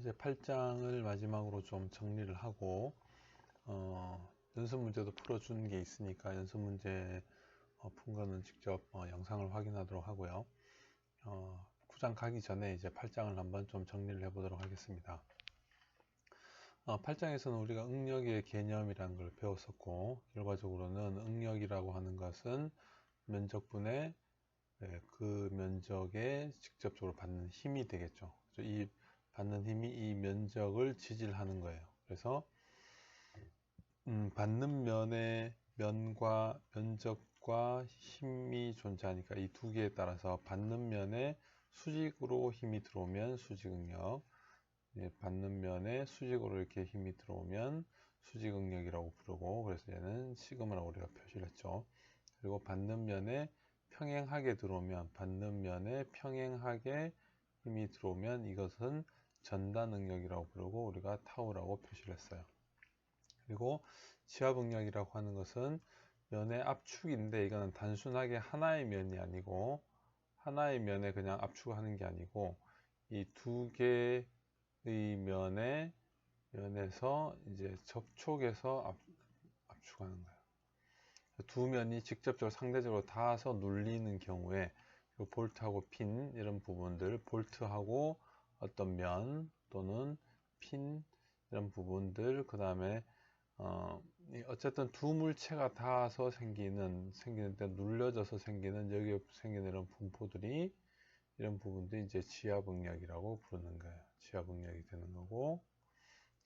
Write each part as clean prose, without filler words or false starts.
이제 8장을 마지막으로 좀 정리를 하고 연습 문제도 풀어주는 게 있으니까 연습 문제 푼 거는 직접 영상을 확인하도록 하고요. 9장 가기 전에 이제 8장을 한번 좀 정리를 해 보도록 하겠습니다. 8장에서는 우리가 응력의 개념이라는 걸 배웠었고, 결과적으로는 응력이라고 하는 것은 면적분의 그 면적에 직접적으로 받는 힘이 되겠죠. 이 받는 힘이 이 면적을 지질하는 거예요. 그래서 받는 면의 면과 면적과 힘이 존재하니까 이 두 개에 따라서 받는 면에 수직으로 힘이 들어오면 수직응력, 받는 면에 수직으로 이렇게 힘이 들어오면 수직응력이라고 부르고, 그래서 얘는 시그마라고 우리가 표시를 했죠. 그리고 받는 면에 평행하게 들어오면, 받는 면에 평행하게 힘이 들어오면 이것은 전단응력이라고 부르고 우리가 타우라고 표시를 했어요. 그리고 지압응력이라고 하는 것은 면의 압축인데, 이거는 단순하게 하나의 면이 아니고 하나의 면에 그냥 압축하는 게 아니고 이 두 개의 면에서 이제 접촉해서 압축하는 거예요. 두 면이 직접적으로 상대적으로 닿아서 눌리는 경우에 볼트하고 핀 이런 부분들, 볼트하고 어떤 면 또는 핀 이런 부분들, 그 다음에 어쨌든 두 물체가 닿아서 생기는데 눌려져서 생기는, 여기 생기는 이런 분포들이, 이런 부분들이 이제 지압응력이라고 부르는 거예요. 지압응력이 되는 거고,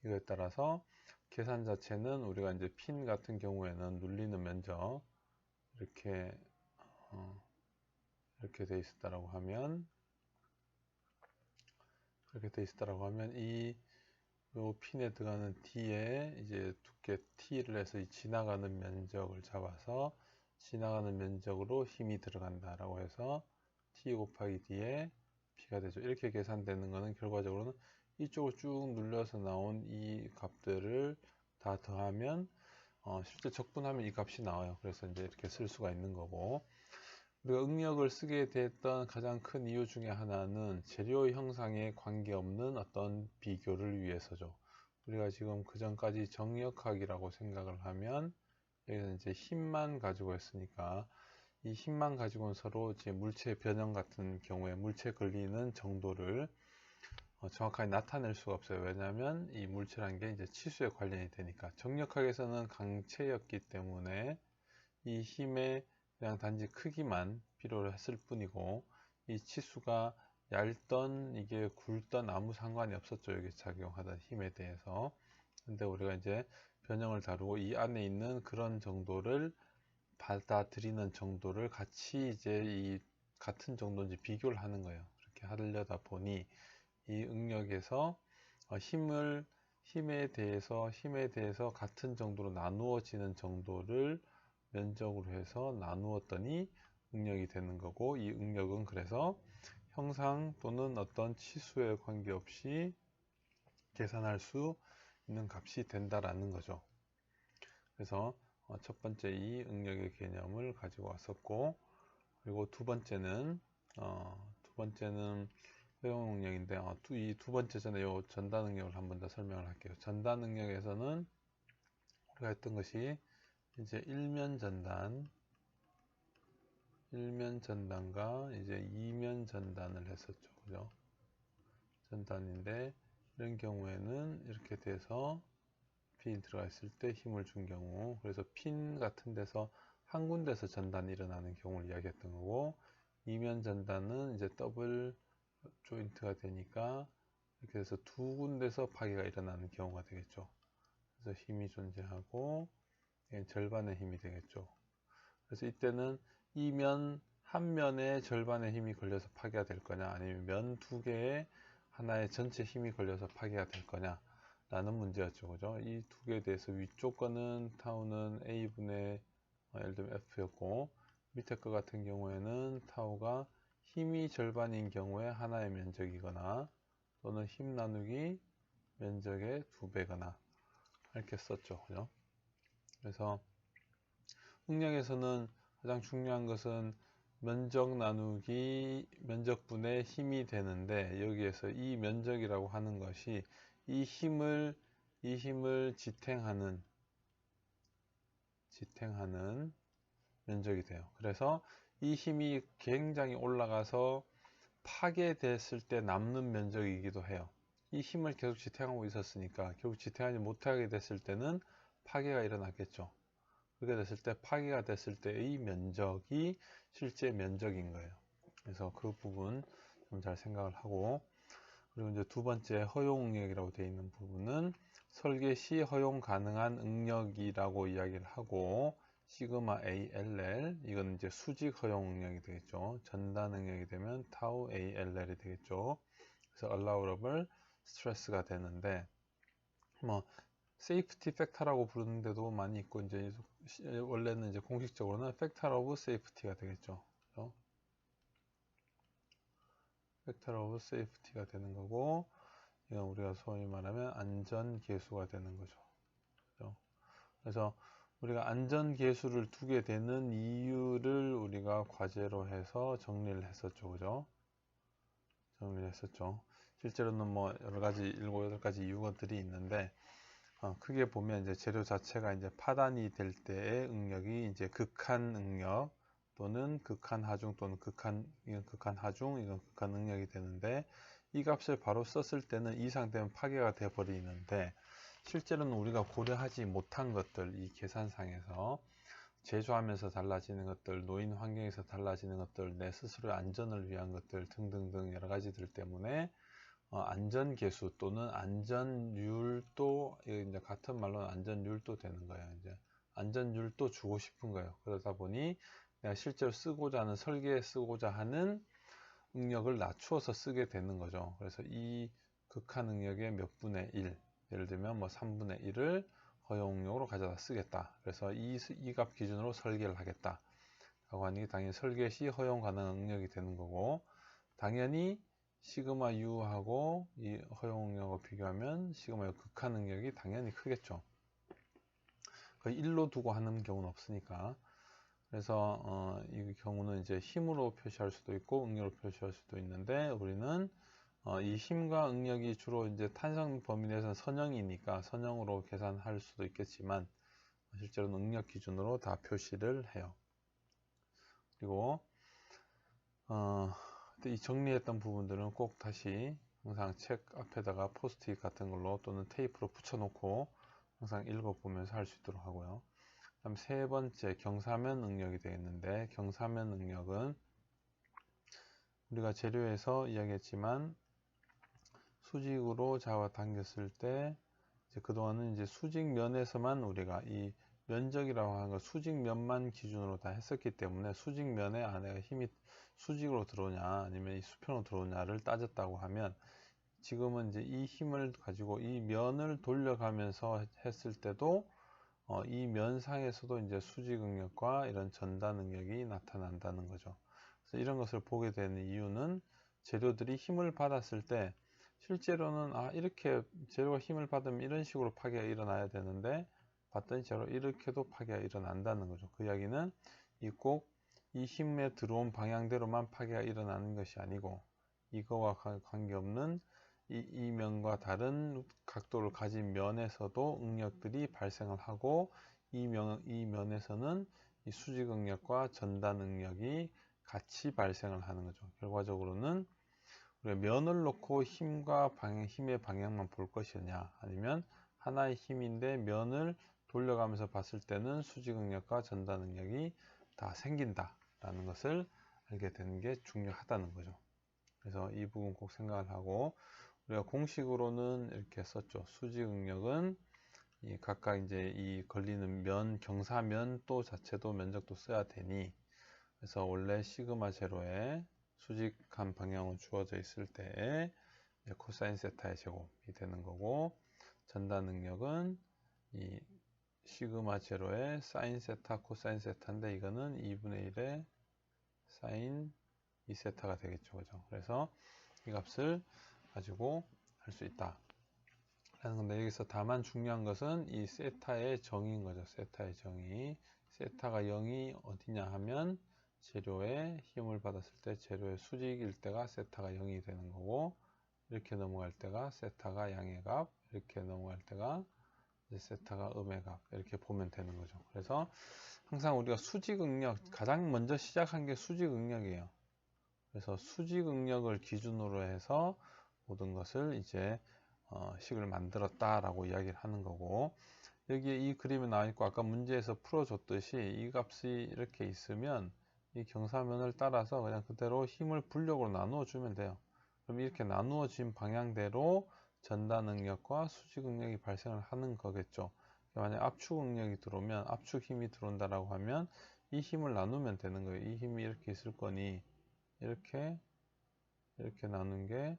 이거에 따라서 계산 자체는 우리가 이제 핀 같은 경우에는 눌리는 면적 이렇게 돼 있었다라고 하면, 요 핀에 들어가는 D에 이제 두께 T를 해서 이 지나가는 면적을 잡아서 지나가는 면적으로 힘이 들어간다라고 해서 T 곱하기 D에 P가 되죠. 이렇게 계산되는 거는 결과적으로는 이쪽으로 쭉 눌려서 나온 이 값들을 다 더하면 실제 적분하면 이 값이 나와요. 그래서 이제 이렇게 쓸 수가 있는 거고, 우리가 응력을 쓰게 됐던 가장 큰 이유 중에 하나는 재료 형상에 관계없는 어떤 비교를 위해서죠. 우리가 지금 그 전까지 정력학이라고 생각을 하면 여기는 이제 힘만 가지고 했으니까 이 힘만 가지고는 서로 이제 물체 변형 같은 경우에 물체 걸리는 정도를 정확하게 나타낼 수가 없어요. 왜냐하면 이 물체라는 게 이제 치수에 관련이 되니까. 정력학에서는 강체였기 때문에 이 힘의 그냥 단지 크기만 필요로 했을 뿐이고, 이 치수가 얇던 이게 굵던 아무 상관이 없었죠. 여기 작용하던 힘에 대해서. 근데 우리가 이제 변형을 다루고 이 안에 있는 그런 정도를 받아들이는 정도를 같이 이제 이 같은 정도인지 비교를 하는 거예요. 그렇게 하려다 보니 이 응력에서 힘에 대해서 같은 정도로 나누어지는 정도를 면적으로 해서 나누었더니 응력이 되는 거고, 이 응력은 그래서 형상 또는 어떤 치수에 관계없이 계산할 수 있는 값이 된다라는 거죠. 그래서 첫 번째 이 응력의 개념을 가지고 왔었고, 그리고 두 번째는 회용 응력인데, 이 두 번째 전에 요 전단 응력을 한 번 더 설명을 할게요. 전단 응력에서는 우리가 했던 것이 이제 일면 전단과 이제 이면 전단을 했었죠. 그죠? 전단인데, 이런 경우에는 이렇게 돼서 핀이 들어가 있을 때 힘을 준 경우, 그래서 핀 같은 데서 한 군데서 전단이 일어나는 경우를 이야기했던 거고, 이면 전단은 이제 더블 조인트가 되니까 이렇게 해서 두 군데서 파괴가 일어나는 경우가 되겠죠. 그래서 힘이 존재하고 절반의 힘이 되겠죠. 그래서 이때는 한 면에 절반의 힘이 걸려서 파괴가 될 거냐, 아니면 면 두 개에 하나의 전체 힘이 걸려서 파괴가 될 거냐 라는 문제였죠. 그죠? 이 두 개에 대해서 위쪽 거는 타우는 A분의 예를 들면 F였고, 밑에 거 같은 경우에는 타우가 힘이 절반인 경우에 하나의 면적이거나 또는 힘 나누기 면적의 2배거나 이렇게 썼죠. 그죠? 그래서 응력에서는 가장 중요한 것은 면적 나누기 면적분의 힘이 되는데, 여기에서 이 면적이라고 하는 것이 이 힘을 지탱하는 면적이 돼요. 그래서 이 힘이 굉장히 올라가서 파괴됐을 때 남는 면적이기도 해요. 이 힘을 계속 지탱하고 있었으니까 결국 지탱하지 못하게 됐을 때는 파괴가 일어났겠죠. 그렇게 됐을 때 파괴가 됐을 때의 면적이 실제 면적인 거예요. 그래서 그 부분 좀 잘 생각을 하고, 그리고 이제 두 번째 허용 응력이라고 되어 있는 부분은 설계 시 허용 가능한 응력이라고 이야기를 하고, 시그마 ALL, 이건 이제 수직 허용 응력이 되겠죠. 전단 응력이 되면 타우 ALL이 되겠죠. 그래서 allowable stress가 되는데, 뭐 세이프티 팩터라고 부르는 데도 많이 있고, 이제 원래는 이제 공식적으로는 팩터 오브 세이프티가 되겠죠. 그렇죠? 팩터 오브 세이프티가 되는 거고, 이건 우리가 소위 말하면 안전 계수가 되는 거죠. 그렇죠? 그래서 우리가 안전 계수를 두게 되는 이유를 우리가 과제로 해서 정리를 했었죠. 그죠? 정리를 했었죠. 실제로는 뭐 여러 가지 7, 8가지 이유들이 있는데, 크게 보면 이제 재료 자체가 이제 파단이 될 때의 응력이 이제 극한 응력 또는 극한 하중 또는 이건 극한 하중, 이건 극한 응력이 되는데, 이 값을 바로 썼을 때는 이상되면 파괴가 돼 버리는데, 실제로는 우리가 고려하지 못한 것들, 이 계산상에서 제조하면서 달라지는 것들, 노인 환경에서 달라지는 것들, 내 스스로의 안전을 위한 것들 등등등 여러 가지들 때문에 안전계수 또는 안전율도, 이제 같은 말로는 안전율도 되는 거예요. 이제 안전율도 주고 싶은 거예요. 그러다 보니 내가 실제로 쓰고자 하는, 설계에 쓰고자 하는 응력을 낮추어서 쓰게 되는 거죠. 그래서 이 극한 응력의 몇 분의 1, 예를 들면 뭐 3분의 1을 허용응력으로 가져다 쓰겠다. 그래서 이 값 기준으로 설계를 하겠다 라고 하니 당연히 설계 시 허용 가능한 응력이 되는 거고, 당연히 시그마 U하고 이 허용 응력을 비교하면 시그마 U 극한 응력이 당연히 크겠죠. 거의 1로 두고 하는 경우는 없으니까. 그래서 이 경우는 이제 힘으로 표시할 수도 있고 응력으로 표시할 수도 있는데, 우리는 이 힘과 응력이 주로 이제 탄성 범위 내에서는 선형이니까 선형으로 계산할 수도 있겠지만, 실제로는 응력 기준으로 다 표시를 해요. 그리고 이 정리했던 부분들은 꼭 다시 항상 책 앞에다가 포스트잇 같은 걸로 또는 테이프로 붙여놓고 항상 읽어보면서 할 수 있도록 하고요. 다음 세 번째 경사면 응력이 되겠는데, 경사면 응력은 우리가 재료에서 이야기했지만 수직으로 잡아당겼을 때, 이제 그동안은 이제 수직면에서만 우리가 이 면적이라고 하는 걸 수직면만 기준으로 다 했었기 때문에, 수직면에 안에 힘이 수직으로 들어오냐 아니면 이 수평으로 들어오냐를 따졌다고 하면, 지금은 이제 이 힘을 가지고 이 면을 돌려가면서 했을 때도 이 면상에서도 이제 수직 응력과 이런 전단 응력이 나타난다는 거죠. 그래서 이런 것을 보게 되는 이유는, 재료들이 힘을 받았을 때 실제로는 이렇게 재료가 힘을 받으면 이런 식으로 파괴가 일어나야 되는데, 봤더니 재료 이렇게도 파괴가 일어난다는 거죠. 그 이야기는 꼭 이 힘에 들어온 방향대로만 파괴가 일어나는 것이 아니고, 이거와 관계없는 이 면과 다른 각도를 가진 면에서도 응력들이 발생을 하고, 이 면에서는 이 수직 응력과 전단 응력이 같이 발생을 하는 거죠. 결과적으로는 우리가 면을 놓고 힘의 방향만 볼 것이냐, 아니면 하나의 힘인데 면을 돌려가면서 봤을 때는 수직 응력과 전단 응력이 다 생긴다 라는 것을 알게 되는 게 중요하다는 거죠. 그래서 이 부분 꼭 생각을 하고, 우리가 공식으로는 이렇게 썼죠. 수직 응력은 각각 이제 이 걸리는 경사면 또 자체도 면적도 써야 되니, 그래서 원래 시그마 제로에 수직한 방향으로 주어져 있을 때 코사인 세타의 제곱이 되는 거고, 전단 능력은 이 시그마 제로의 사인 세타 코사인 세타인데, 이거는 2분의 1의 사인 2세타가 되겠죠. 그죠? 그래서 이 값을 가지고 할 수 있다 라는 건데, 여기서 다만 중요한 것은 이 세타의 정의인 거죠. 세타의 정의. 세타가 0이 어디냐 하면 재료에 힘을 받았을 때 재료의 수직일 때가 세타가 0이 되는 거고, 이렇게 넘어갈 때가 세타가 양의 값, 이렇게 넘어갈 때가 이제 세타가 음의 값, 이렇게 보면 되는 거죠. 그래서 항상 우리가 수직 응력, 가장 먼저 시작한 게 수직 응력이에요. 그래서 수직 응력을 기준으로 해서 모든 것을 이제 식을 만들었다라고 이야기를 하는 거고, 여기에 이 그림에 나와 있고 아까 문제에서 풀어줬듯이 이 값이 이렇게 있으면 이 경사면을 따라서 그냥 그대로 힘을 분력으로 나누어 주면 돼요. 그럼 이렇게 나누어진 방향대로 전단 응력과 수직 응력이 발생을 하는 거겠죠. 만약 압축 응력이 들어오면 압축 힘이 들어온다라고 하면 이 힘을 나누면 되는 거예요. 이 힘이 이렇게 있을 거니 이렇게 나눈 게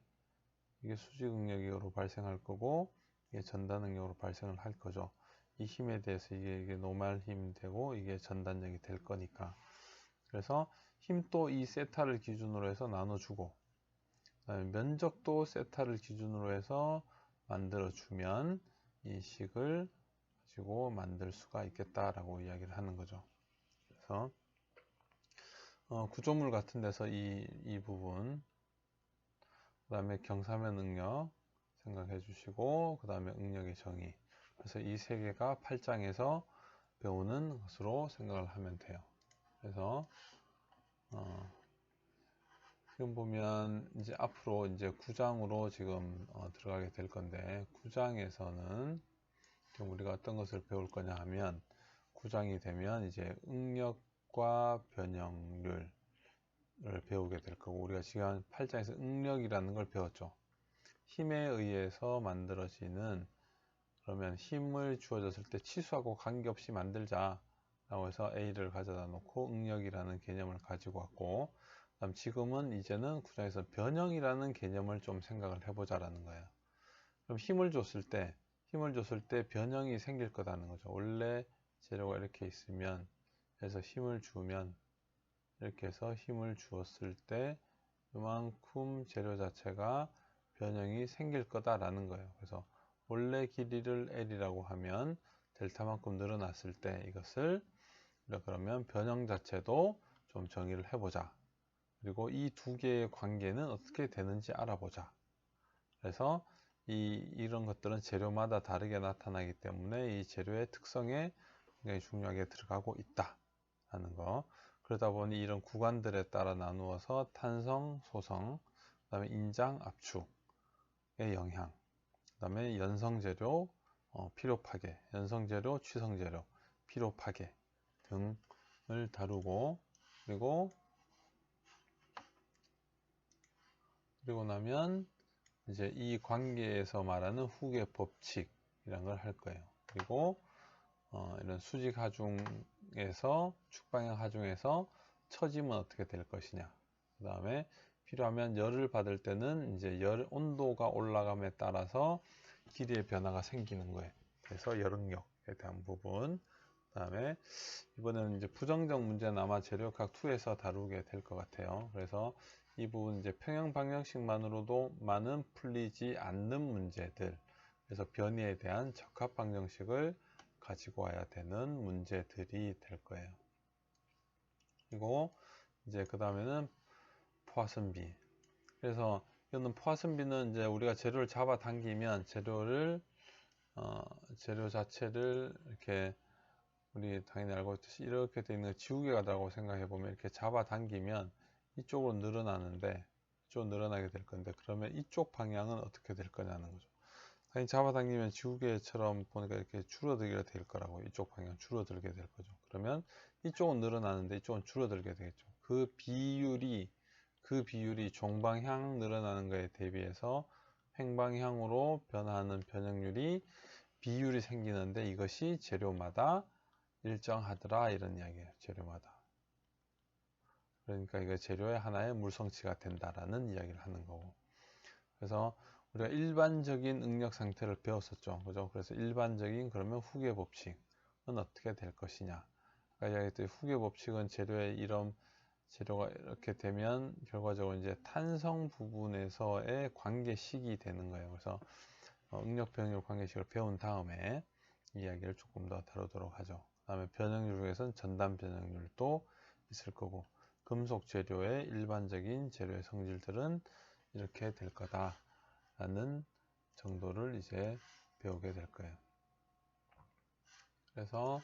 이게 수직 응력으로 발생할 거고, 이게 전단 응력으로 발생을 할 거죠. 이 힘에 대해서 이게 노말 힘 되고 이게 전단력이 될 거니까. 그래서 힘도 이 세타를 기준으로 해서 나눠주고, 그다음에 면적도 세타를 기준으로 해서 만들어주면 이 식을 가지고 만들 수가 있겠다라고 이야기를 하는 거죠. 그래서 구조물 같은 데서 이 부분, 그 다음에 경사면 응력 생각해 주시고, 그 다음에 응력의 정의. 그래서 이 세 개가 8장에서 배우는 것으로 생각을 하면 돼요. 그래서 지금 보면 이제 앞으로 이제 9장으로 지금 들어가게 될 건데, 9장에서는 지금 우리가 어떤 것을 배울 거냐 하면, 9장이 되면 이제 응력과 변형률 배우게 될 거고, 우리가 지금 8장에서 응력이라는 걸 배웠죠. 힘에 의해서 만들어지는, 그러면 힘을 주어졌을 때 치수하고 관계없이 만들자 라고 해서 A를 가져다 놓고 응력이라는 개념을 가지고 왔고, 그다음 지금은 이제는 9장에서 변형이라는 개념을 좀 생각을 해보자 라는 거예요. 그럼 힘을 줬을 때 변형이 생길 거다는 거죠. 원래 재료가 이렇게 있으면, 해서 힘을 주면, 이렇게 해서 힘을 주었을 때 이만큼 재료 자체가 변형이 생길 거다라는 거예요. 그래서 원래 길이를 L이라고 하면 델타만큼 늘어났을 때 이것을, 그러면 변형 자체도 좀 정의를 해보자. 그리고 이 두 개의 관계는 어떻게 되는지 알아보자. 그래서 이런 것들은 재료마다 다르게 나타나기 때문에 이 재료의 특성에 굉장히 중요하게 들어가고 있다 하는 거. 그러다 보니 이런 구간들에 따라 나누어서 탄성, 소성, 그 다음에 인장, 압축의 영향, 그 다음에 연성재료, 필요파괴, 연성재료, 취성재료, 필요파괴 등을 다루고, 그리고 나면 이제 이 관계에서 말하는 후계 법칙이라는 걸 할 거예요. 그리고 이런 수직 하중에서 축방향 하중에서 처짐은 어떻게 될 것이냐. 그 다음에 필요하면 열을 받을 때는 이제 열 온도가 올라감에 따라서 길이의 변화가 생기는 거예요. 그래서 열응력에 대한 부분. 그 다음에 이번에는 이제 부정적 문제는 아마 재료학 2에서 다루게 될 것 같아요. 그래서 이 부분 이제 평형 방정식만으로도 많은 풀리지 않는 문제들. 그래서 변이에 대한 적합 방정식을 가지고 와야 되는 문제들이 될 거예요. 그리고 이제 그 다음에는 포화선비. 그래서 이거는 포화선비는 이제 우리가 재료를 잡아 당기면 재료 자체를 이렇게 우리 당연히 알고 있듯이 이렇게 되어 있는 지우개가다라고 생각해 보면 이렇게 잡아 당기면 이쪽으로 늘어나는데, 이쪽으로 늘어나게 될 건데, 그러면 이쪽 방향은 어떻게 될 거냐는 거죠. 당연히 잡아당기면 지우개처럼 보니까 이렇게 줄어들게 될 거라고, 이쪽 방향 줄어들게 될 거죠. 그러면 이쪽은 늘어나는데 이쪽은 줄어들게 되겠죠. 그 비율이 종방향 늘어나는 거에 대비해서 횡방향으로 변화하는 변형률이 비율이 생기는데, 이것이 재료마다 일정하더라 이런 이야기예요. 재료마다. 그러니까 이거 재료의 하나의 물성치가 된다라는 이야기를 하는 거고. 그래서 우리가 일반적인 응력 상태를 배웠었죠. 그죠? 그래서 일반적인 그러면 후계 법칙은 어떻게 될 것이냐. 아까 이야기했듯이 후계 법칙은 재료가 이렇게 되면 결과적으로 이제 탄성 부분에서의 관계식이 되는 거예요. 그래서 응력 변형률 관계식을 배운 다음에 이야기를 조금 더 다루도록 하죠. 그 다음에 변형률 중에서는 전단 변형률도 있을 거고, 금속 재료의 일반적인 재료의 성질들은 이렇게 될 거다 라는 정도를 이제 배우게 될 거예요. 그래서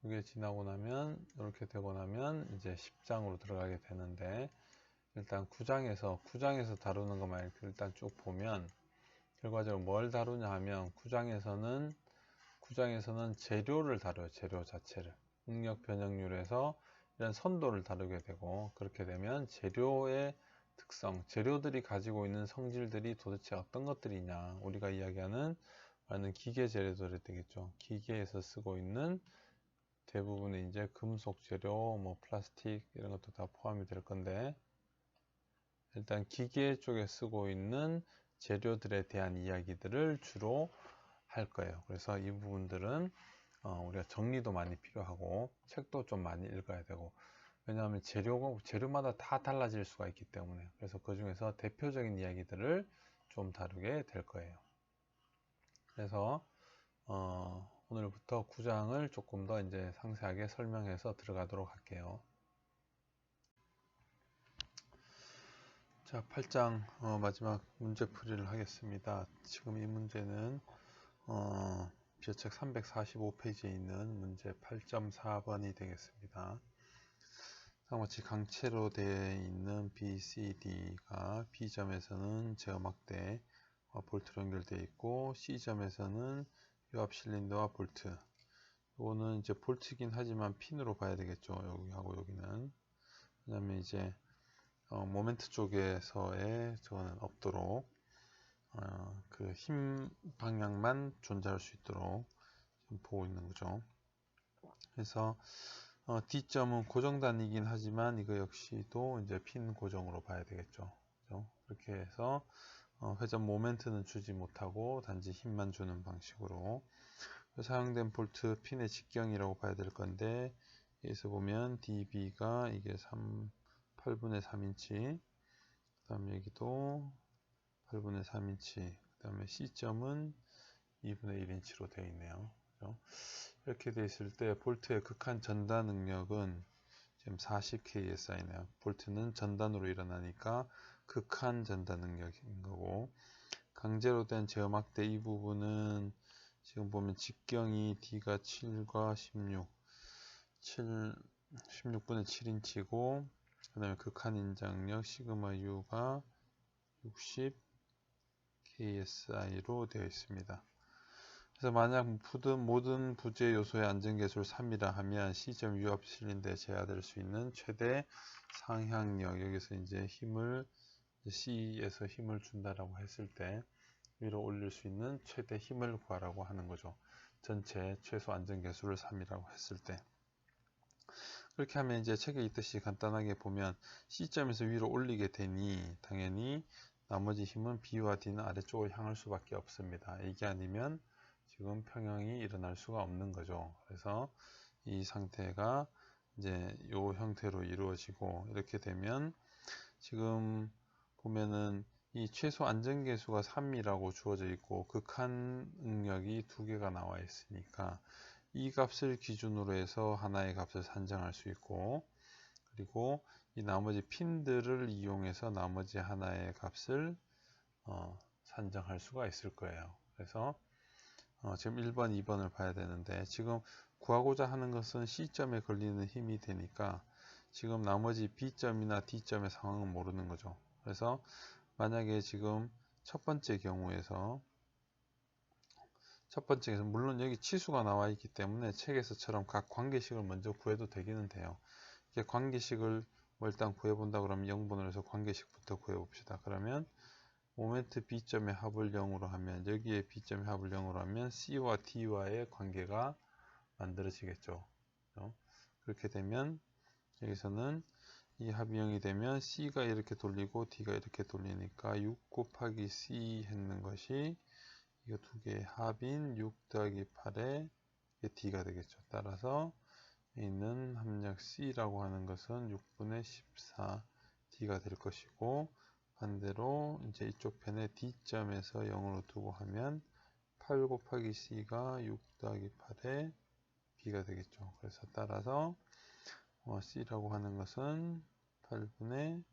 이게 지나고 나면 이렇게 되고 나면 이제 10장으로 들어가게 되는데, 일단 9장에서 다루는 것만 이렇게 일단 쭉 보면 결과적으로 뭘 다루냐 하면 9장에서는 재료를 다뤄요. 재료 자체를. 응력 변형률에서 이런 선도를 다루게 되고, 그렇게 되면 재료의 특성, 재료들이 가지고 있는 성질들이 도대체 어떤 것들이냐, 우리가 이야기하는 많은 기계 재료들이 되겠죠. 기계에서 쓰고 있는 대부분의 이제 금속 재료, 뭐 플라스틱 이런 것도 다 포함이 될 건데, 일단 기계 쪽에 쓰고 있는 재료들에 대한 이야기들을 주로 할 거예요. 그래서 이 부분들은 우리가 정리도 많이 필요하고 책도 좀 많이 읽어야 되고, 왜냐하면 재료마다 다 달라질 수가 있기 때문에. 그래서 그 중에서 대표적인 이야기들을 좀 다루게 될 거예요. 그래서 오늘부터 9장을 조금 더 이제 상세하게 설명해서 들어가도록 할게요. 자, 8장 마지막 문제풀이를 하겠습니다. 지금 이 문제는 비어책 345페이지에 있는 문제 8.4번이 되겠습니다. 다음같이 강체로 되어 있는 BCD가 B점에서는 제어막대 볼트로 연결되어 있고, C점에서는 유압 실린더와 볼트. 이거는 이제 볼트긴 하지만 핀으로 봐야 되겠죠. 여기하고 여기는. 왜냐면 이제 모멘트 쪽에서의 저거는 없도록 그 힘 방향만 존재할 수 있도록 지금 보고 있는 거죠. 그래서 D점은 고정단이긴 하지만 이거 역시도 이제 핀 고정으로 봐야 되겠죠. 그렇죠? 그렇게 해서 회전 모멘트는 주지 못하고 단지 힘만 주는 방식으로 사용된 볼트 핀의 직경이라고 봐야 될 건데, 여기서 보면 DB가 이게 8분의 3인치, 그 다음에 여기도 8분의 3인치, 그 다음에 C점은 2분의 1인치로 되어 있네요. 그렇죠? 이렇게 되어 있을 때 볼트의 극한 전단 능력은 지금 40ks이네요. 볼트는 전단으로 일어나니까 극한 전단 능력인 거고, 강제로 된 제어막대 이 부분은 지금 보면 직경이 D가 7과 16분의 7인치고, 그 다음에 극한 인장력 시그마 U가 60 KSI로 되어 있습니다. 그래서 만약 모든 부재 요소의 안전계수를 3이라 하면 C점 유압 실린더에 제어될 수 있는 최대 상향력, 여기서 이제 C에서 힘을 준다라고 했을 때 위로 올릴 수 있는 최대 힘을 구하라고 하는 거죠. 전체 최소 안전계수를 3이라고 했을 때. 그렇게 하면 이제 책에 있듯이 간단하게 보면 C점에서 위로 올리게 되니 당연히 나머지 힘은 B와 D는 아래쪽으로 향할 수밖에 없습니다. 이게 아니면 지금 평형이 일어날 수가 없는 거죠. 그래서 이 상태가 이제 이 형태로 이루어지고, 이렇게 되면 지금 보면은 이 최소 안전계수가 3이라고 주어져 있고 극한 응력이 2개가 나와 있으니까 이 값을 기준으로 해서 하나의 값을 산정할 수 있고, 그리고 이 나머지 핀들을 이용해서 나머지 하나의 값을 산정할 수가 있을 거예요. 그래서 지금 1번, 2번을 봐야 되는데, 지금 구하고자 하는 것은 C점에 걸리는 힘이 되니까 지금 나머지 B점이나 D점의 상황은 모르는 거죠. 그래서 만약에 지금 첫 번째 경우에서 물론 여기 치수가 나와 있기 때문에 책에서처럼 각 관계식을 먼저 구해도 되기는 돼요. 이게 관계식을 일단 구해본다 그러면 0분을 해서 관계식부터 구해봅시다. 그러면 모멘트 B점의 합을 0으로 하면, 여기에 B점의 합을 0으로 하면 C와 D와의 관계가 만들어지겠죠. 그렇게 되면 여기서는 이 합이 0이 되면 C가 이렇게 돌리고 D가 이렇게 돌리니까 6 곱하기 C 했는 것이 이거 두 개의 합인 6 더하기 8의 D가 되겠죠. 따라서 있는 합력 C라고 하는 것은 6분의 14 D가 될 것이고, 반대로 이제 이쪽 편에 D점에서 0으로 두고 하면 8 곱하기 C가 6 더하기 8의 B가 되겠죠. 그래서 따라서 C라고 하는 것은 8분의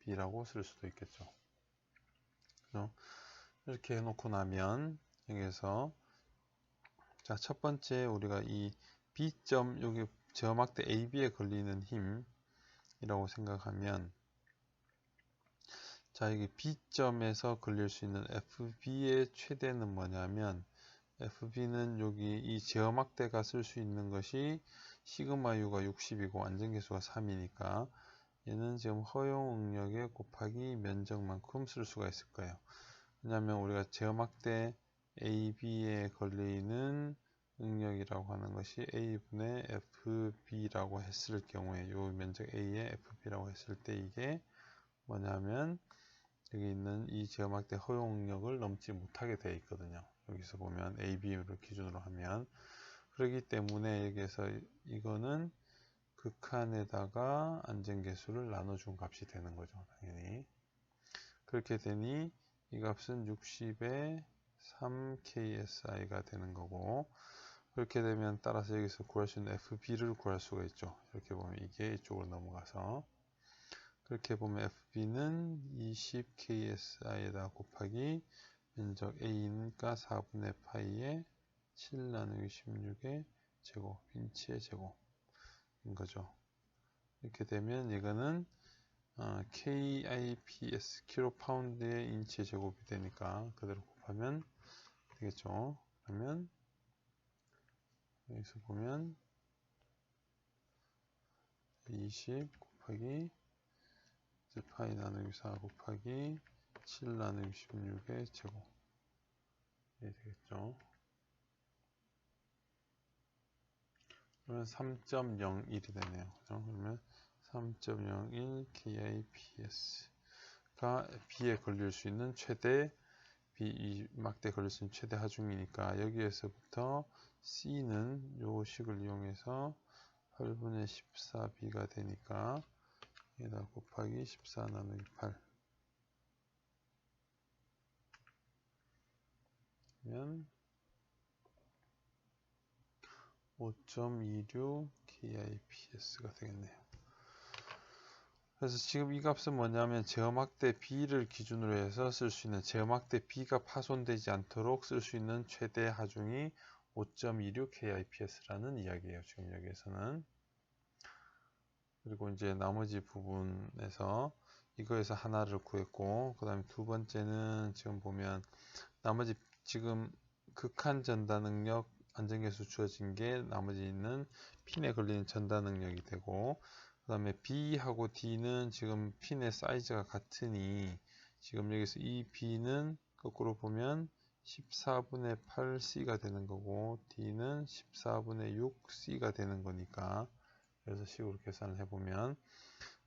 14b라고 쓸 수도 있겠죠. 이렇게 해놓고 나면 여기에서 자, 첫 번째 우리가 이 B점 여기 제어막대 AB에 걸리는 힘이라고 생각하면 자, 여기 B점에서 걸릴 수 있는 FB의 최대는 뭐냐면 FB는 여기 이 제어막대가 쓸 수 있는 것이 시그마 U가 60이고 안전계수가 3이니까 얘는 지금 허용 응력에 곱하기 면적만큼 쓸 수가 있을 거예요. 왜냐하면 우리가 제어막대 AB에 걸리는 응력이라고 하는 것이 A분의 FB라고 했을 경우에 요 면적 A의 FB라고 했을 때 이게 뭐냐면 여기 있는 이 제어막대 허용 응력을 넘지 못하게 되어 있거든요. 여기서 보면 AB를 기준으로 하면 그렇기 때문에 여기에서 이거는 극한에다가 안전계수를 나눠준 값이 되는 거죠. 당연히 그렇게 되니 이 값은 60의 3KSI가 되는 거고 그렇게 되면 따라서 여기서 구할 수 있는 FB를 구할 수가 있죠. 이렇게 보면 이게 이쪽으로 넘어가서 그렇게 보면 FB는 20KSI에다 곱하기 면적 A니까 4분의 파이에 7 나누기 16의 제곱, 인치의 제곱인 거죠. 이렇게 되면 이거는 KIPS, 킬로파운드의 인치의 제곱이 되니까 그대로 곱하면 되겠죠. 그러면 여기서 보면 20 곱하기 파이 나누기 4 곱하기 7 나누기 16의 제곱 이게 되겠죠. 그러면 3.01이 되네요. 그죠? 그러면 3.01 KIPS가 B에 걸릴 수 있는 최대 이 막대에 걸릴 수 있는 최대 하중이니까 여기에서부터 C는 요 식을 이용해서 8분의 14B가 되니까 여기다 곱하기 14 나누기 8 그러면 5.26 KIPS가 되겠네요. 그래서 지금 이 값은 뭐냐면 제어막대 B를 기준으로 해서 쓸 수 있는 제어막대 B가 파손되지 않도록 쓸 수 있는 최대 하중이 5.26 KIPS라는 이야기예요. 지금 여기에서는. 그리고 이제 나머지 부분에서 이거에서 하나를 구했고 그 다음에 두 번째는 지금 보면 나머지 지금 극한 전단 능력 안전계수 주어진 게 나머지 있는 핀에 걸리는 전단 능력이 되고 그 다음에 B하고 D는 지금 핀의 사이즈가 같으니 지금 여기서 이 B는 거꾸로 보면 14분의 8C가 되는 거고 D는 14분의 6C가 되는 거니까 그래서 식으로 계산을 해보면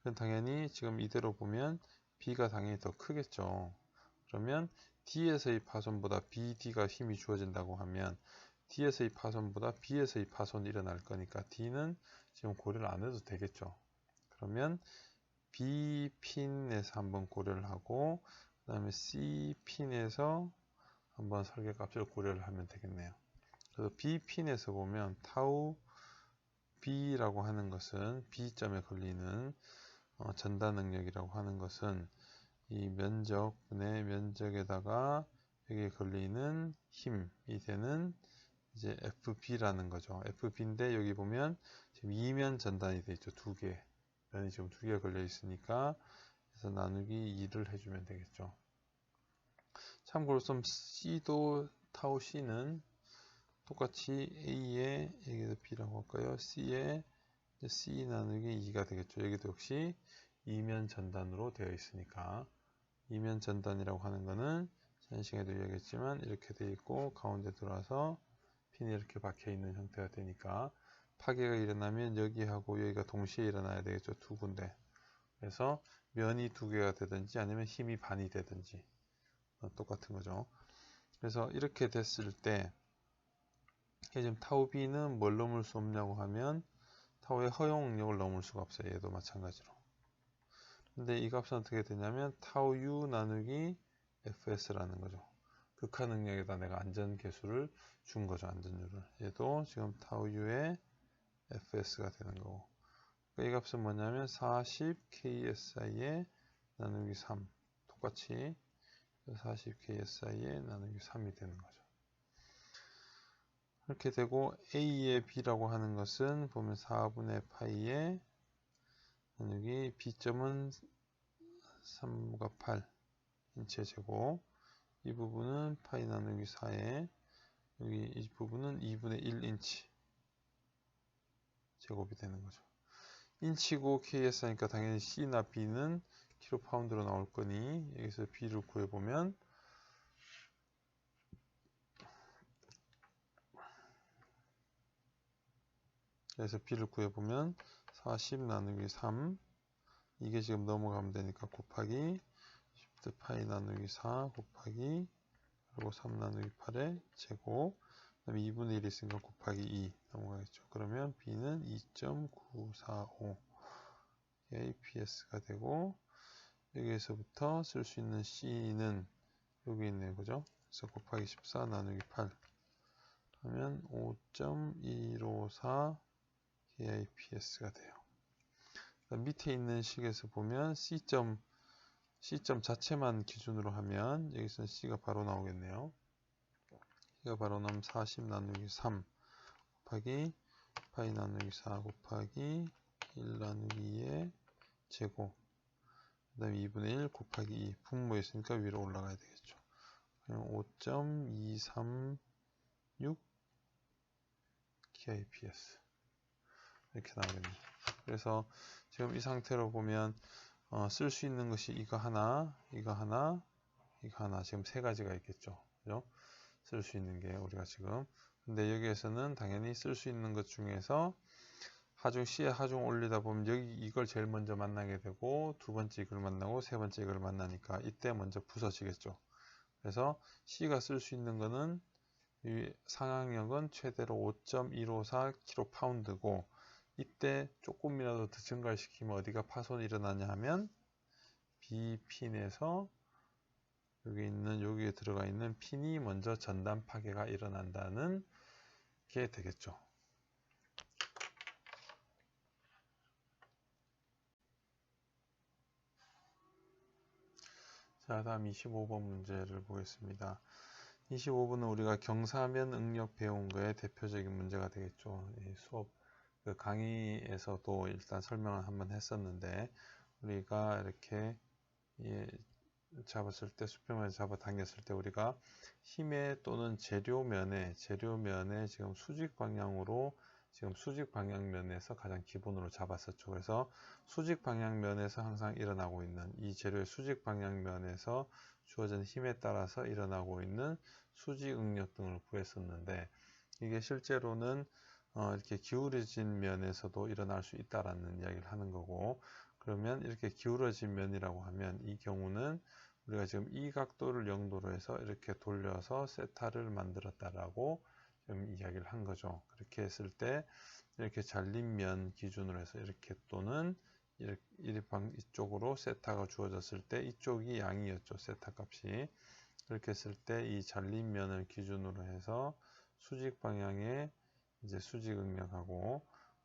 그럼 당연히 지금 이대로 보면 B가 당연히 더 크겠죠. 그러면 D에서의 파손보다 BD가 힘이 주어진다고 하면 D에서의 파손보다 B에서의 파손이 일어날 거니까 D는 지금 고려를 안 해도 되겠죠. 그러면 B핀에서 한번 고려를 하고 그 다음에 C핀에서 한번 설계값을 고려를 하면 되겠네요. 그래서 B핀에서 보면 타우 B라고 하는 것은 B점에 걸리는 전단 능력이라고 하는 것은 이 면적분의 면적에다가 여기에 걸리는 힘이 되는 이제 FB라는 거죠. FB인데 여기 보면 지금 이면 전단이 되어 있죠. 두 개. 면이 지금 두 개가 걸려 있으니까 그래서 나누기 2를 해주면 되겠죠. 참고로 좀 C도 타우 C는 똑같이 A에 여기서 B라고 할까요? C에 C 나누기 2가 되겠죠. 여기도 역시 이면 전단으로 되어 있으니까 이면 전단이라고 하는 거는 지난 시간에도 이야기했지만 이렇게 되어 있고 가운데 들어와서 핀이 이렇게 박혀 있는 형태가 되니까 파괴가 일어나면 여기하고 여기가 동시에 일어나야 되겠죠. 두 군데. 그래서 면이 두 개가 되든지 아니면 힘이 반이 되든지 똑같은 거죠. 그래서 이렇게 됐을 때 지금 타우 B는 뭘 넘을 수 없냐고 하면 타우의 허용 응력을 넘을 수가 없어요. 얘도 마찬가지로. 근데 이 값은 어떻게 되냐면 타우 U 나누기 FS라는 거죠. 극한 능력에다 내가 안전계수를 준 거죠. 안전율을. 얘도 지금 타우 U의 FS가 되는 거고 이 값은 뭐냐면 40 ksi에 나누기 3 똑같이 40 ksi에 나누기 3이 되는 거죠. 이렇게 되고 a의 b라고 하는 것은 보면 4분의 파이에 나누기 b점은 3과 8 인체 제곱, 이 부분은 파이 나누기 4에 여기 이 부분은 2분의 1인치 제곱이 되는 거죠. 인치고 ks 하니까 당연히 c나 b는 킬로파운드로 나올 거니 여기서 b를 구해보면 그래서 b를 구해보면 40 나누기 3 이게 지금 넘어가면 되니까 곱하기 10트 파이 나누기 4 곱하기 그리고 3 나누기 8의 제곱 그 다음에 2분의 1 있으니까 곱하기 2 넘어가겠죠. 그러면 b는 2.945 APS가 되고 여기에서부터 쓸 수 있는 c는 여기 있네요. 그죠? 그래서 곱하기 14 나누기 8 하면 5.154 KIPS가 돼요. 밑에 있는 식에서 보면 C점 자체만 기준으로 하면 여기서는 C가 바로 나오겠네요. C가 바로 나오면 40 나누기 3 곱하기 파이 나누기 4 곱하기 1 나누기 2의 제곱 그 다음에 2분의 1 곱하기 2 분모에 있으니까 위로 올라가야 되겠죠. 5.236 KIPS 이렇게 나오겠네요. 그래서 지금 이 상태로 보면 쓸 수 있는 것이 이거 하나, 이거 하나, 이거 하나 지금 세 가지가 있겠죠. 그죠? 쓸 수 있는 게 우리가 지금 근데 여기에서는 당연히 쓸 수 있는 것 중에서 하중 C에 하중 올리다 보면 여기 이걸 제일 먼저 만나게 되고 두 번째 이걸 만나고 세 번째 이걸 만나니까 이때 먼저 부서지겠죠. 그래서 C가 쓸 수 있는 거는 이 상항력은 최대로 5.154 kPa고 이때 조금이라도 더 증가시키면 어디가 파손이 일어나냐 하면 B핀에서 여기에 들어가 있는 핀이 먼저 전단 파괴가 일어난다는 게 되겠죠. 자, 다음 25번 문제를 보겠습니다. 25번은 우리가 경사면 응력 배운 거의 대표적인 문제가 되겠죠. 이 수업 그 강의에서도 일단 설명을 한번 했었는데 우리가 이렇게 잡았을 때 수평을 잡아 당겼을 때 우리가 힘에 또는 재료면에 지금 수직 방향으로 지금 수직 방향면에서 가장 기본으로 잡았었죠. 그래서 수직 방향면에서 항상 일어나고 있는 이 재료의 수직 방향면에서 주어진 힘에 따라서 일어나고 있는 수직 응력 등을 구했었는데 이게 실제로는 이렇게 기울어진 면에서도 일어날 수 있다라는 이야기를 하는 거고 그러면 이렇게 기울어진 면이라고 하면 이 경우는 우리가 지금 이 각도를 0도로 해서 이렇게 돌려서 세타를 만들었다라고 좀 이야기를 한 거죠. 그렇게 했을 때 이렇게 잘린 면 기준으로 해서 이렇게 또는 이쪽으로 세타가 주어졌을 때 이쪽이 양이었죠. 세타 값이. 그렇게 했을 때 이 잘린 면을 기준으로 해서 수직 방향의 이제 수직 응력하고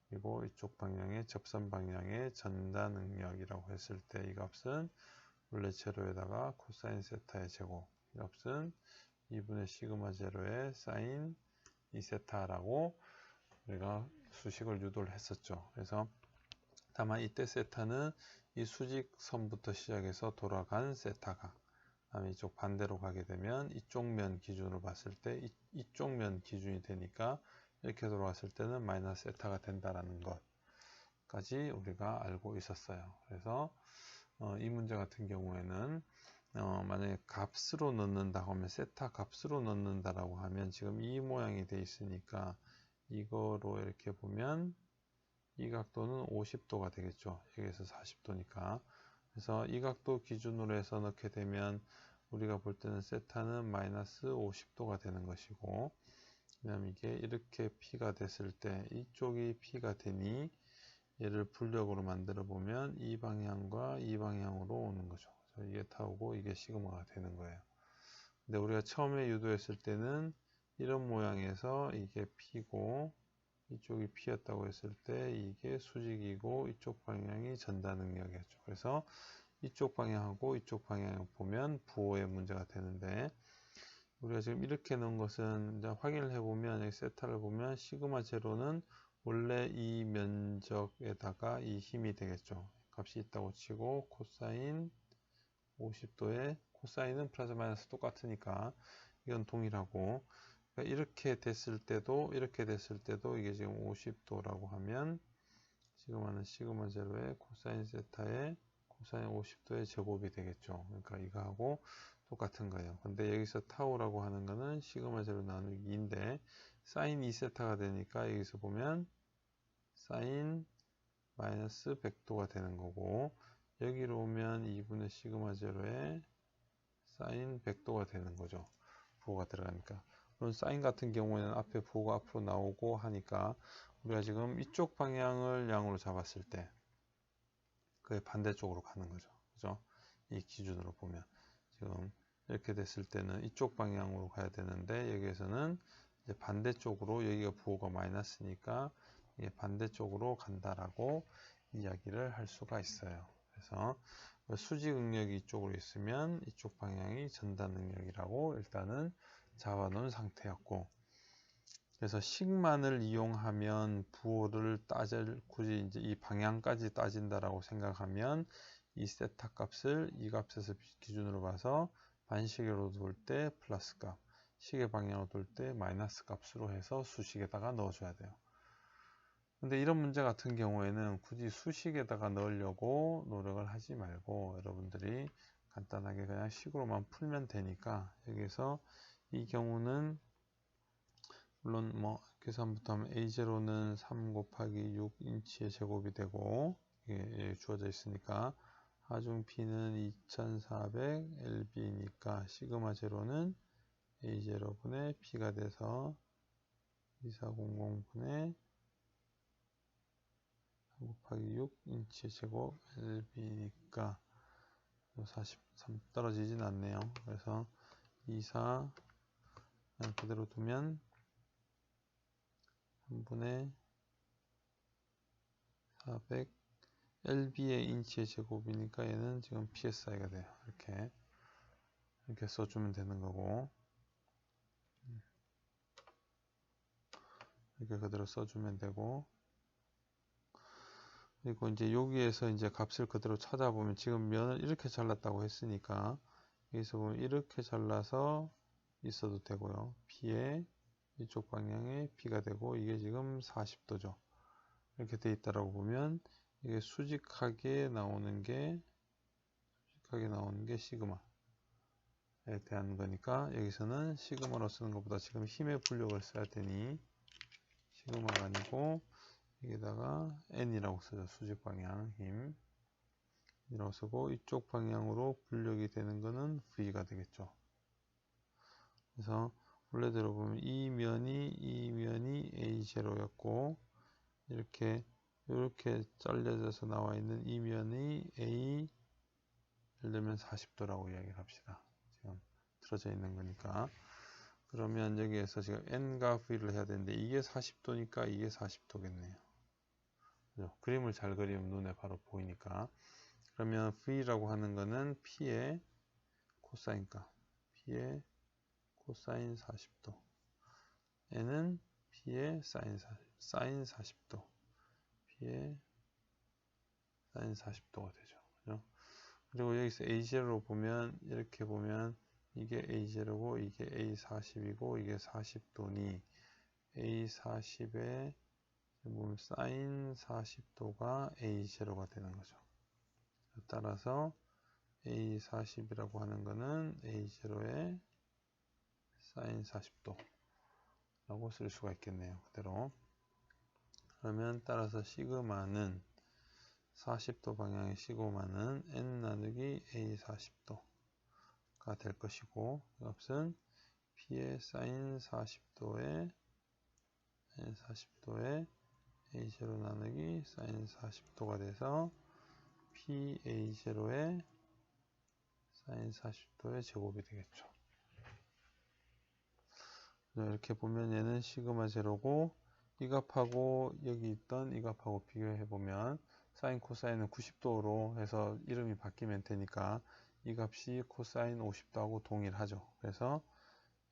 그리고 이쪽 방향의 접선 방향의 전단 응력이라고 했을 때 이 값은 원래 제로에다가 코사인 세타의 제곱 이 값은 2분의 시그마 제로의 사인 2세타라고 우리가 수식을 유도를 했었죠. 그래서 다만 이때 세타는 이 수직선부터 시작해서 돌아간 세타가 다음에 이쪽 반대로 가게 되면 이쪽 면 기준으로 봤을 때 이쪽 면 기준이 되니까 이렇게 돌아왔을 때는 마이너스 세타가 된다라는 것까지 우리가 알고 있었어요. 그래서 이 문제 같은 경우에는 만약에 값으로 넣는다고 하면 세타 값으로 넣는다라고 하면 지금 이 모양이 돼 있으니까 이거로 이렇게 보면 이 각도는 50도가 되겠죠. 여기에서 40도니까. 그래서 이 각도 기준으로 해서 넣게 되면 우리가 볼 때는 세타는 마이너스 50도가 되는 것이고 그 다음 이게 이렇게 P가 됐을 때 이쪽이 P가 되니 얘를 불력으로 만들어 보면 이 방향과 이 방향으로 오는 거죠. 그래서 이게 타오고 이게 시그마가 되는 거예요. 근데 우리가 처음에 유도했을 때는 이런 모양에서 이게 P고 이쪽이 P였다고 했을 때 이게 수직이고 이쪽 방향이 전다 능력이었죠. 그래서 이쪽 방향하고 이쪽 방향을 보면 부호의 문제가 되는데, 우리가 지금 이렇게 넣은 것은 이제 확인을 해보면, 여기 세타를 보면 시그마 제로는 원래 이 면적에다가 이 힘이 되겠죠. 값이 있다고 치고 코사인 50도에 코사인은 플러스 마이너스 똑같으니까 이건 동일하고, 그러니까 이렇게 됐을 때도 이게 지금 50도라고 하면 시그마는 시그마 제로에 코사인 세타에 코사인 50도의 제곱이 되겠죠. 그러니까 이거하고 똑같은 거예요. 근데 여기서 타우라고 하는 거는 시그마 제로 나누기 2인데 사인 2세타가 되니까 여기서 보면 사인 마이너스 100도가 되는 거고, 여기로 오면 2분의 시그마 제로에 사인 100도가 되는 거죠. 부호가 들어가니까. 물론 사인 같은 경우에는 앞에 부호가 앞으로 나오고 하니까 우리가 지금 이쪽 방향을 양으로 잡았을 때 그의 반대쪽으로 가는 거죠. 그죠? 이 기준으로 보면 지금 이렇게 됐을 때는 이쪽 방향으로 가야 되는데, 여기에서는 이제 반대쪽으로, 여기가 부호가 마이너스니까 이게 반대쪽으로 간다라고 이야기를 할 수가 있어요. 그래서 수직 응력이 이쪽으로 있으면 이쪽 방향이 전단 능력이라고 일단은 잡아놓은 상태였고, 그래서 식만을 이용하면 부호를 굳이 이제 이 방향까지 따진다라고 생각하면 이 세타 값을 이 값에서 기준으로 봐서 반시계로 돌 때 플러스 값, 시계 방향으로 돌 때 마이너스 값으로 해서 수식에다가 넣어줘야 돼요. 근데 이런 문제 같은 경우에는 굳이 수식에다가 넣으려고 노력을 하지 말고 여러분들이 간단하게 그냥 식으로만 풀면 되니까, 여기서 이 경우는 물론 뭐 계산부터 하면 A0는 3 곱하기 6인치의 제곱이 되고, 이게 주어져 있으니까 하중 P는 2400 lb니까 시그마 제로는 A0분의 P가 돼서 2400분의 3 곱하기 6인치 제곱 lb니까 43 떨어지진 않네요. 그래서 24 그냥 그대로 두면 3분의 400 lb의 인치의 제곱이니까 얘는 지금 psi가 돼요. 이렇게 써주면 되는 거고, 이렇게 그대로 써주면 되고, 그리고 이제 여기에서 이제 값을 그대로 찾아보면 지금 면을 이렇게 잘랐다고 했으니까 여기서 보면 이렇게 잘라서 있어도 되고요. P에 이쪽 방향에 P가 되고, 이게 지금 40도죠. 이렇게 돼 있다라고 보면 이게 수직하게 나오는 게 시그마에 대한 거니까, 여기서는 시그마로 쓰는 것보다 지금 힘의 분력을 써야 되니 시그마가 아니고 여기다가 n이라고 쓰죠. 수직 방향 힘 이라고 쓰고, 이쪽 방향으로 분력이 되는 거는 v가 되겠죠. 그래서 원래대로 보면 이 면이 A0였고, 이렇게 잘려져서 나와 있는 이 면이 A, 예를 들면 40도라고 이야기를 합시다. 지금 틀어져 있는 거니까. 그러면 여기에서 지금 n과 v를 해야 되는데 이게 40도니까 이게 40도겠네요. 그죠? 그림을 잘 그리면 눈에 바로 보이니까. 그러면 v라고 하는 거는 p의 코사인 값, p의 코사인 40도, n은 p의 사인 40도, p의 사인 40도가 되죠. 그죠? 그리고 여기서 A0로 보면, 이렇게 보면 이게 A0고 이게 A40이고 이게 40도니 A40에 보면 사인 40도가 A0가 되는 거죠. 따라서 A40이라고 하는 거는 A0의 사인 40도 라고 쓸 수가 있겠네요. 그대로. 그러면 따라서 시그마는 40도 방향의 시그마는 n 나누기 A40도가 될 것이고, 이 값은 P의 사인 40도의 A0 나누기 사인 40도가 돼서 PA0의 사인 40도의 제곱이 되겠죠. 이렇게 보면 얘는 시그마 제로고 이 값하고 여기 있던 이 값하고 비교해 보면 사인 코사인은 90도로 해서 이름이 바뀌면 되니까 이 값이 코사인 50도하고 동일하죠. 그래서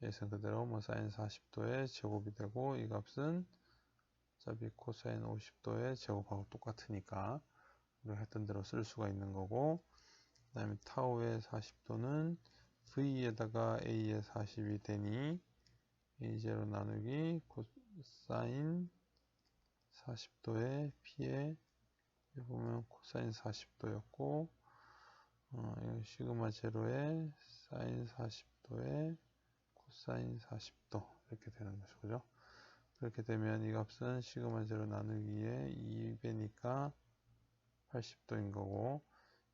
여기서 그대로 뭐 사인 40도의 제곱이 되고 이 값은 어차피 코사인 50도의 제곱하고 똑같으니까 우리가 했던 대로 쓸 수가 있는 거고, 그 다음에 타우의 40도는 V에다가 A의 40이 되니 A0 나누기 코사인 40도의 P에 보면 코사인 40도였고 시그마 제로의 사인 40도의 코사인 40도 이렇게 되는 거죠. 그죠? 그렇게 되면 이 값은 시그마 제로 나누기에 2배니까 80도인 거고,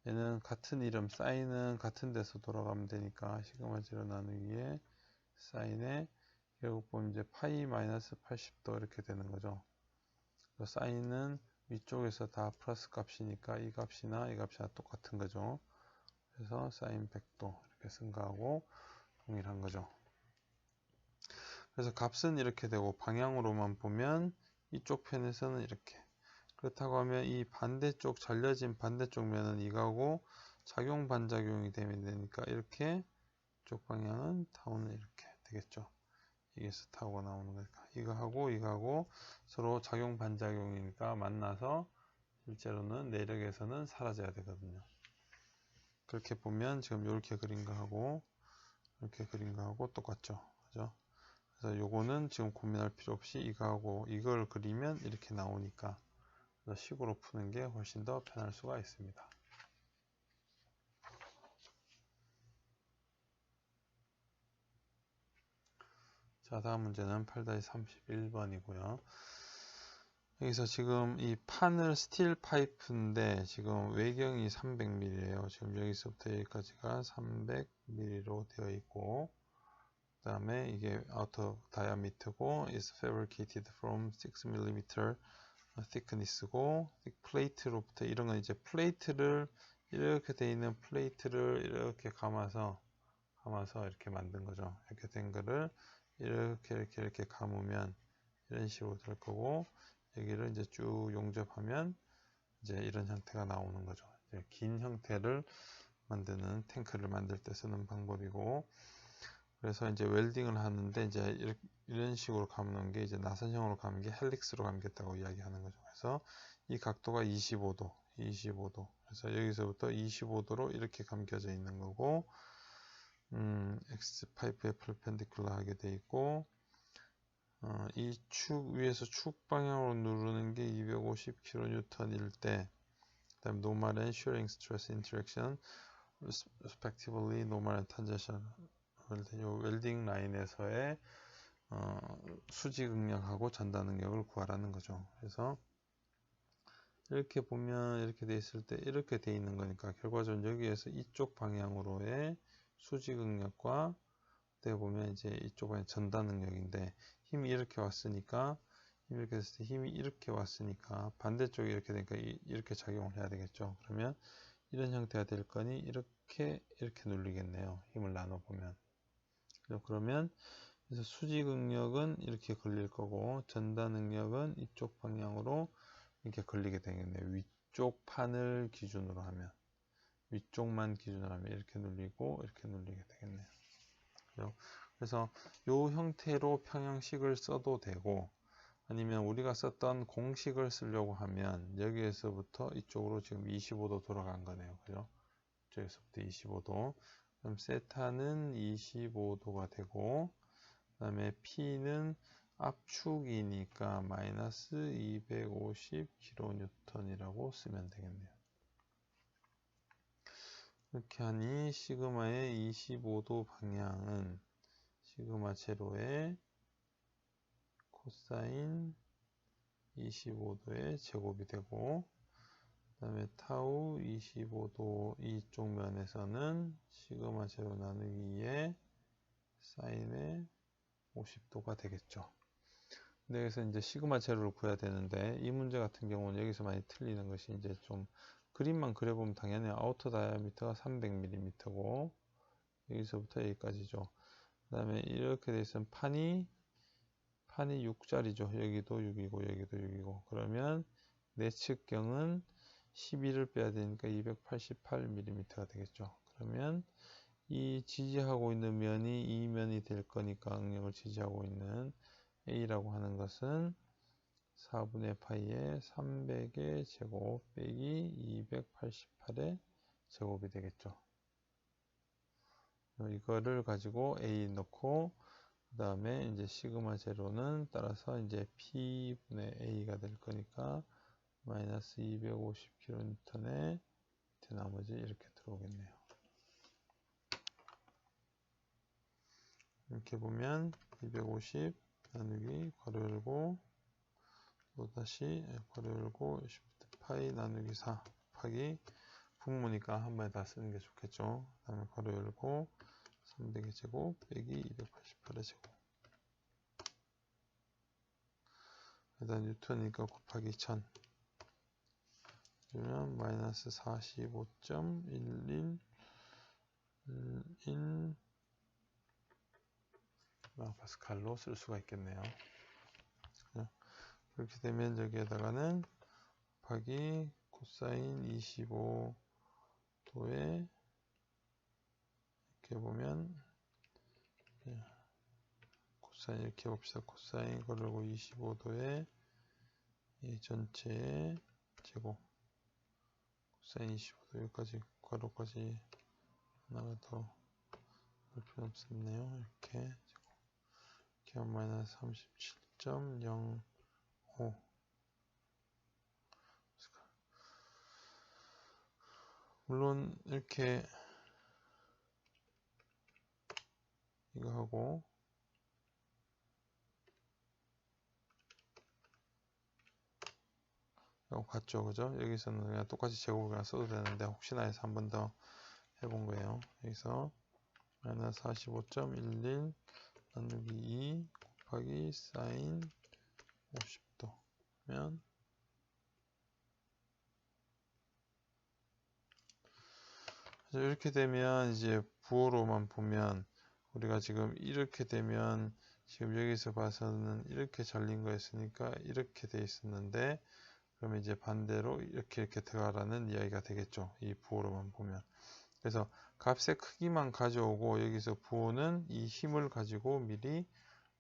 얘는 같은 이름 사인은 같은 데서 돌아가면 되니까 시그마 제로 나누기에 사인에 결국 보면 이제 파이 마이너스 80도 이렇게 되는 거죠. 사인은 위쪽에서 다 플러스 값이니까 이 값이나 이 값이나 똑같은 거죠. 그래서 사인 100도 이렇게 쓴 거하고 동일한 거죠. 그래서 값은 이렇게 되고 방향으로만 보면 이쪽 편에서는 이렇게. 그렇다고 하면 이 반대쪽 잘려진 반대쪽 면은 이거하고 작용 반작용이 되면 되니까 이렇게 이쪽 방향은 타우는 이렇게 되겠죠. 이게 스타우가 나오는 거니까 이거하고 서로 작용 반작용이니까 만나서 실제로는 내력에서는 사라져야 되거든요. 그렇게 보면 지금 이렇게 그린 거하고 이렇게 그린 거하고 똑같죠. 그죠? 그래서 요거는 지금 고민할 필요 없이 이거하고 이걸 그리면 이렇게 나오니까 식으로 푸는 게 훨씬 더 편할 수가 있습니다. 자, 다음 문제는 8-31번이고요. 여기서 지금 이 판을 스틸 파이프인데 지금 외경이 300mm예요. 지금 여기서부터 여기까지가 300mm로 되어 있고, 그 다음에 이게 outer diameter고 is fabricated from 6mm thickness고, 플레이트로부터 이런 건 이제 플레이트를 이렇게 돼 있는 플레이트를 이렇게 감아서 이렇게 만든 거죠. 이렇게 된 거를 이렇게 감으면 이런 식으로 될 거고, 여기를 이제 쭉 용접하면 이제 이런 형태가 나오는 거죠. 이제 긴 형태를 만드는 탱크를 만들 때 쓰는 방법이고, 그래서 이제 웰딩을 하는데 이제 이런 식으로 감는 게 이제 나선형으로 감는 게 헬릭스로 감겠다고 이야기하는 거죠. 그래서 이 각도가 25도. 그래서 여기서부터 25도로 이렇게 감겨져 있는 거고, X 파이프에 퍼펜디큘러 하게 돼 있고, 이 축 위에서 축 방향으로 누르는 게 250kN일 때, 그다음 normal and shearing stress interaction respectively normal and tangential 웰딩 라인에서의 수직 응력하고 전단 응력을 구하라는 거죠. 그래서 이렇게 보면 이렇게 돼 있을 때 이렇게 돼 있는 거니까 결과적으로 여기에서 이쪽 방향으로의 수직 응력과 그때 보면 이제 이쪽 방향 전단 응력인데 힘이 이렇게 왔으니까 이렇게 했을 때 힘이 이렇게 왔으니까 반대쪽이 이렇게 되니까 이렇게 작용을 해야 되겠죠. 그러면 이런 형태가 될 거니 이렇게 눌리겠네요. 힘을 나눠 보면. 그러면 그래서 수직 응력은 이렇게 걸릴 거고 전단 응력은 이쪽 방향으로 이렇게 걸리게 되겠네요. 위쪽 판을 기준으로 하면 위쪽만 기준으로 하면 이렇게 눌리고 이렇게 눌리게 되겠네요. 그래서 이 형태로 평형식을 써도 되고 아니면 우리가 썼던 공식을 쓰려고 하면 여기에서부터 이쪽으로 지금 25도 돌아간 거네요. 그죠? 이쪽에서부터 25도. 그럼 세타는 25도가 되고 그 다음에 P는 압축이니까 마이너스 250kN이라고 쓰면 되겠네요. 이렇게 하니 시그마의 25도 방향은 시그마 제로의 코사인 25도의 제곱이 되고 그 다음에 타우 25도 이쪽 면에서는 시그마 제로 나누기 2의 사인의 50도가 되겠죠. 근데 여기서 이제 시그마 제로를 구해야 되는데 이 문제 같은 경우는 여기서 많이 틀리는 것이 이제 좀 그림만 그려보면 당연히 아우터 다이아미터가 300mm고 여기서부터 여기까지죠. 그 다음에 이렇게 돼 있으면 판이 판이 6짜리죠. 여기도 6이고 여기도 6이고 그러면 내측경은 12를 빼야 되니까 288mm가 되겠죠. 그러면 이 지지하고 있는 면이 이 면이 될 거니까 응력을 지지하고 있는 A라고 하는 것은 4분의 파이의 300의 제곱 빼기 288의 제곱이 되겠죠. 이거를 가지고 A 넣고 그 다음에 이제 시그마 제로는 따라서 이제 P분의 A가 될 거니까 마이너스 250kN에 나머지 이렇게 들어오겠네요. 이렇게 보면 250 나누기 괄호 열고 또다시 괄호 열고 시프트 파이 나누기 4 곱하기 분모니까 한 번에 다 쓰는 게 좋겠죠. 그 다음에 괄호 열고 300의 제곱 빼기 288의 제곱 일단 뉴턴이니까 곱하기 1000 그러면 마이너스 45.11 파스칼로 쓸 수가 있겠네요. 그렇게 되면 여기에다가는 곱하기 코사인 25도에 이렇게 보면 코사인 이렇게 봅시다. 코사인 그리고 25도에 이 전체의 제곱 코사인 25도 여기까지 괄호까지 하나가 더 볼 필요 없었네요. 이렇게 제곱 마이너스 37.05 물론 이렇게 이거 하고 같죠, 그죠? 여기서는 그냥 똑같이 제곱을 그냥 써도 되는데 혹시나 해서 한 번 더 해본 거예요. 여기서 마이너스 45.11 나누기 2 곱하기 사인 50도 면 이렇게 되면 이제 부호로만 보면 우리가 지금 이렇게 되면 지금 여기서 봐서는 이렇게 잘린 거였으니까 이렇게 돼 있었는데 그러면 이제 반대로 이렇게 들어가라는 이야기가 되겠죠. 이 부호로만 보면. 그래서 값의 크기만 가져오고 여기서 부호는 이 힘을 가지고 미리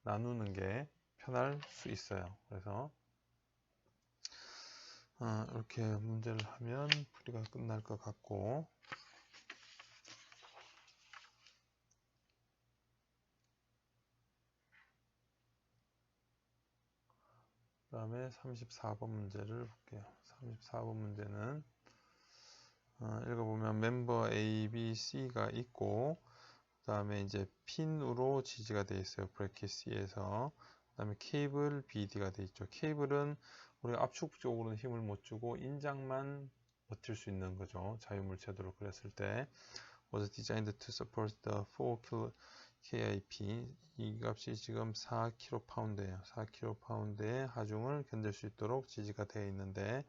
나누는 게 편할 수 있어요. 그래서 이렇게 문제를 하면 풀이가 끝날 것 같고 그 다음에 34번 문제를 볼게요. 34번 문제는 읽어보면 멤버 A, B, C가 있고 그 다음에 이제 핀으로 지지가 되어 있어요. 브래킷 C에서 그 다음에 케이블 BD가 되어 있죠. 케이블은 우리가 압축 쪽으로는 힘을 못 주고 인장만 버틸 수 있는 거죠. 자유물체도로 그렸을 때 was designed to support the 4 KIP 이 값이 지금 4kP예요. 4kP의 하중을 견딜 수 있도록 지지가 되어 있는데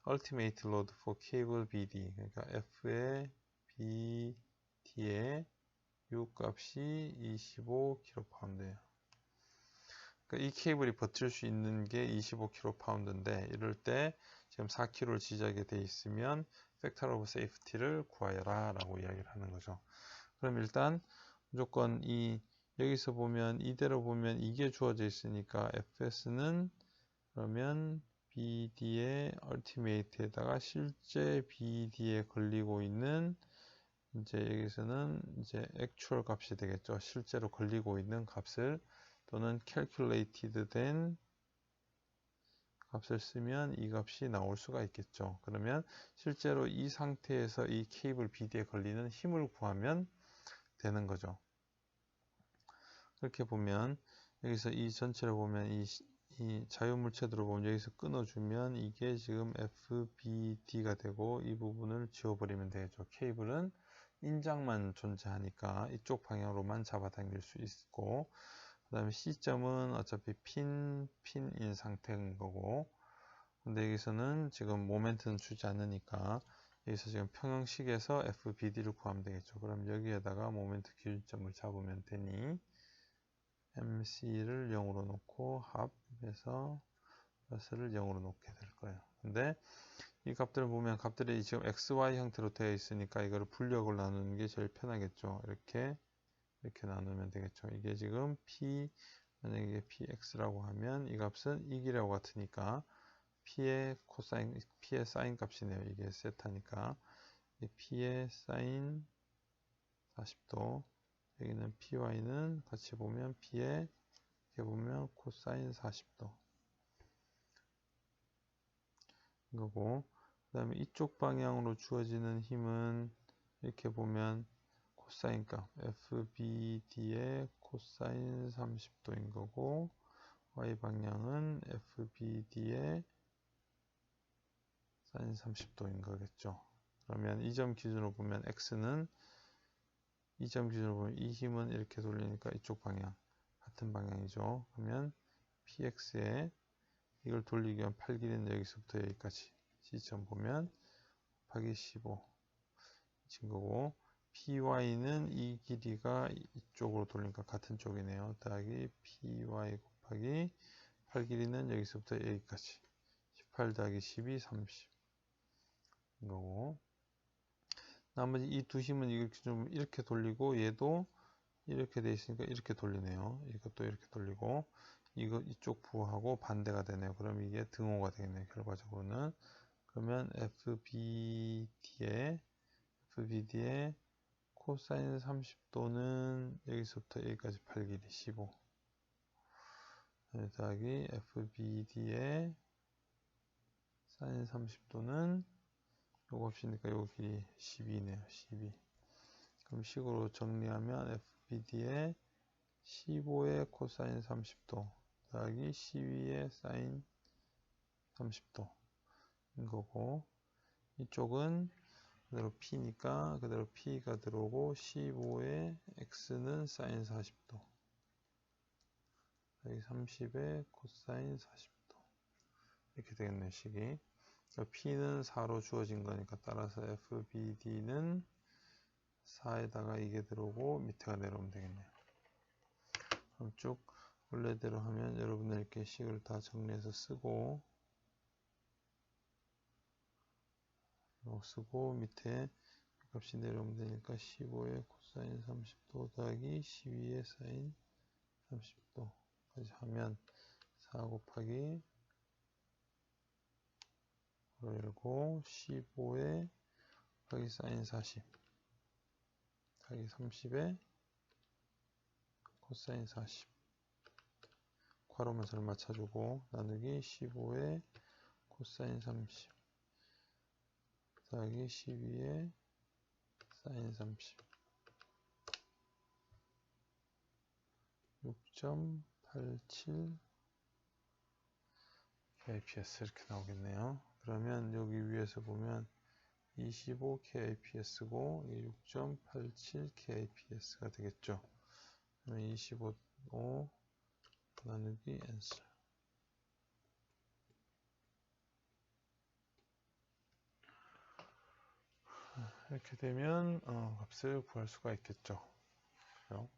ultimate load for cable BD 그러니까 F의 BD의 U 값이 25kP예요. 그러니까 이 케이블이 버틸 수 있는 게 25kP인데 이럴 때 지금 4kg를 지지하게 돼 있으면 factor of safety를 구하여라 라고 이야기를 하는 거죠. 그럼 일단 무조건 여기서 보면 이대로 보면 이게 주어져 있으니까 FS는 그러면 BD의 ultimate에다가 실제 BD에 걸리고 있는 이제 여기서는 이제 actual 값이 되겠죠. 실제로 걸리고 있는 값을 또는 calculated 된 값을 쓰면 이 값이 나올 수가 있겠죠. 그러면 실제로 이 상태에서 이 케이블 BD에 걸리는 힘을 구하면 되는 거죠. 그렇게 보면 여기서 이 전체를 보면 이 자유물체들을 보면 여기서 끊어주면 이게 지금 FBD가 되고 이 부분을 지워버리면 되겠죠. 케이블은 인장만 존재하니까 이쪽 방향으로만 잡아당길 수 있고 그 다음에 C점은 어차피 핀인 상태인 거고 근데 여기서는 지금 모멘트는 주지 않으니까 여기서 지금 평형식에서 FBD를 구하면 되겠죠. 그럼 여기에다가 모멘트 기준점을 잡으면 되니 MC를 0으로 놓고 합해서 플러스를 0으로 놓게 될 거예요. 근데 이 값들을 보면 값들이 지금 XY 형태로 되어 있으니까 이거를 분력을 나누는 게 제일 편하겠죠. 이렇게 나누면 되겠죠. 이게 지금 만약에 이게 px라고 하면 이 값은 이 길하고 같으니까 p의 사인 값이네요. 이게 세타니까 이 p의 사인 40도, 여기는 py는 같이 보면 p의 이렇게 보면 코사인 40도 이거고, 그 다음에 이쪽 방향으로 주어지는 힘은 이렇게 보면 코사인 값 FBD의 코사인 30도인 거고, Y 방향은 FBD의 사인 30도인 거겠죠. 그러면 이 점 기준으로 보면 X는 이 점 기준으로 보면 이 힘은 이렇게 돌리니까 이쪽 방향 같은 방향이죠. 그러면 PX에 이걸 돌리기 위한 팔 길이는 여기서부터 여기까지 시점 보면 곱하기 15 친 거고, PY는 이 길이가 이쪽으로 돌리니까 같은 쪽이네요. 더하기 PY 곱하기 팔 길이는 여기서부터 여기까지 18 더하기 12 30 이거고, 나머지 이 두 힘은 이렇게 좀 이렇게 돌리고, 얘도 이렇게 돼 있으니까 이렇게 돌리네요. 이것도 이렇게 돌리고, 이쪽 부호하고 반대가 되네요. 그럼 이게 등호가 되겠네요. 결과적으로는. 그러면 FBD의 코사인 30도는 여기서부터 여기까지 팔 길이 15 더하기 FBD의 사인 30도는 요거 없으니까 요 길이 12네요. 12. 그럼 식으로 정리하면 FBD의 15의 코사인 30도 더하기 12의 사인 30도 인 거고, 이쪽은 그대로 P니까 그대로 P가 들어오고 15의 X는 사인 40도 여기 30의 코사인 40도 이렇게 되겠네요. 식이. P는 4로 주어진 거니까 따라서 FBD는 4에다가 이게 들어오고 밑에가 내려오면 되겠네요. 그럼 쭉 원래대로 하면 여러분들 이렇게 식을 다 정리해서 쓰고 밑에 값이 내려오면 되니까 15의 코사인 30도 더하기 12의 사인 30도까지 하면 4 곱하기 열고 15의 곱하기 사인 40 더하기 30의 코사인 40 괄호문서를 맞춰주고 나누기 15의 코사인 30 더하기 12의 사인 30 6.87 KIPS 이렇게 나오겠네요. 그러면 여기 위에서 보면 25 KIPS고 6.87 KIPS가 되겠죠. 그러면 25 나누기 answer 이렇게 되면 값을 구할 수가 있겠죠. 그래요?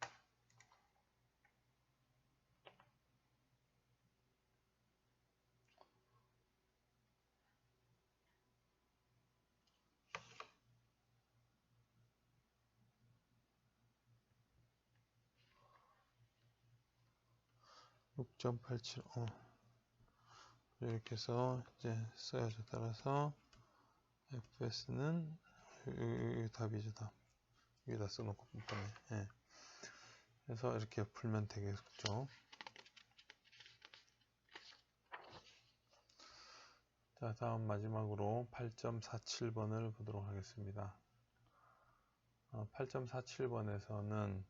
6.87 이렇게 해서 이제 써야죠. 따라서 FS는 여기 답이죠. 답. 여기다 써놓고 뻔뻔해. 예. 그래서 이렇게 풀면 되겠죠. 자, 다음 마지막으로 8.47번을 보도록 하겠습니다. 8.47번에서는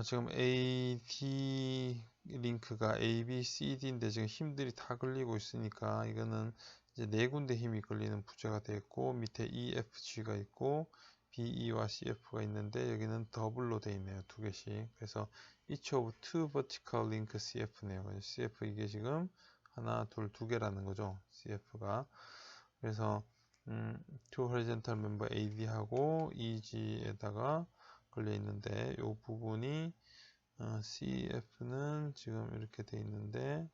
지금 AD 링크가 A, B, C, D인데 지금 힘들이 다 걸리고 있으니까 이거는 이제 네 군데 힘이 걸리는 부재가 되어 있고, 밑에 E, F, G가 있고 B, E와 CF가 있는데 여기는 더블로 되어 있네요. 두 개씩. 그래서 each of two vertical link CF네요. CF 이게 지금 하나, 둘, 두 개라는 거죠. CF가. 그래서 two horizontal member AD하고 EG에다가 걸려 있는데 이 부분이 CF는 지금 이렇게 돼 있는데,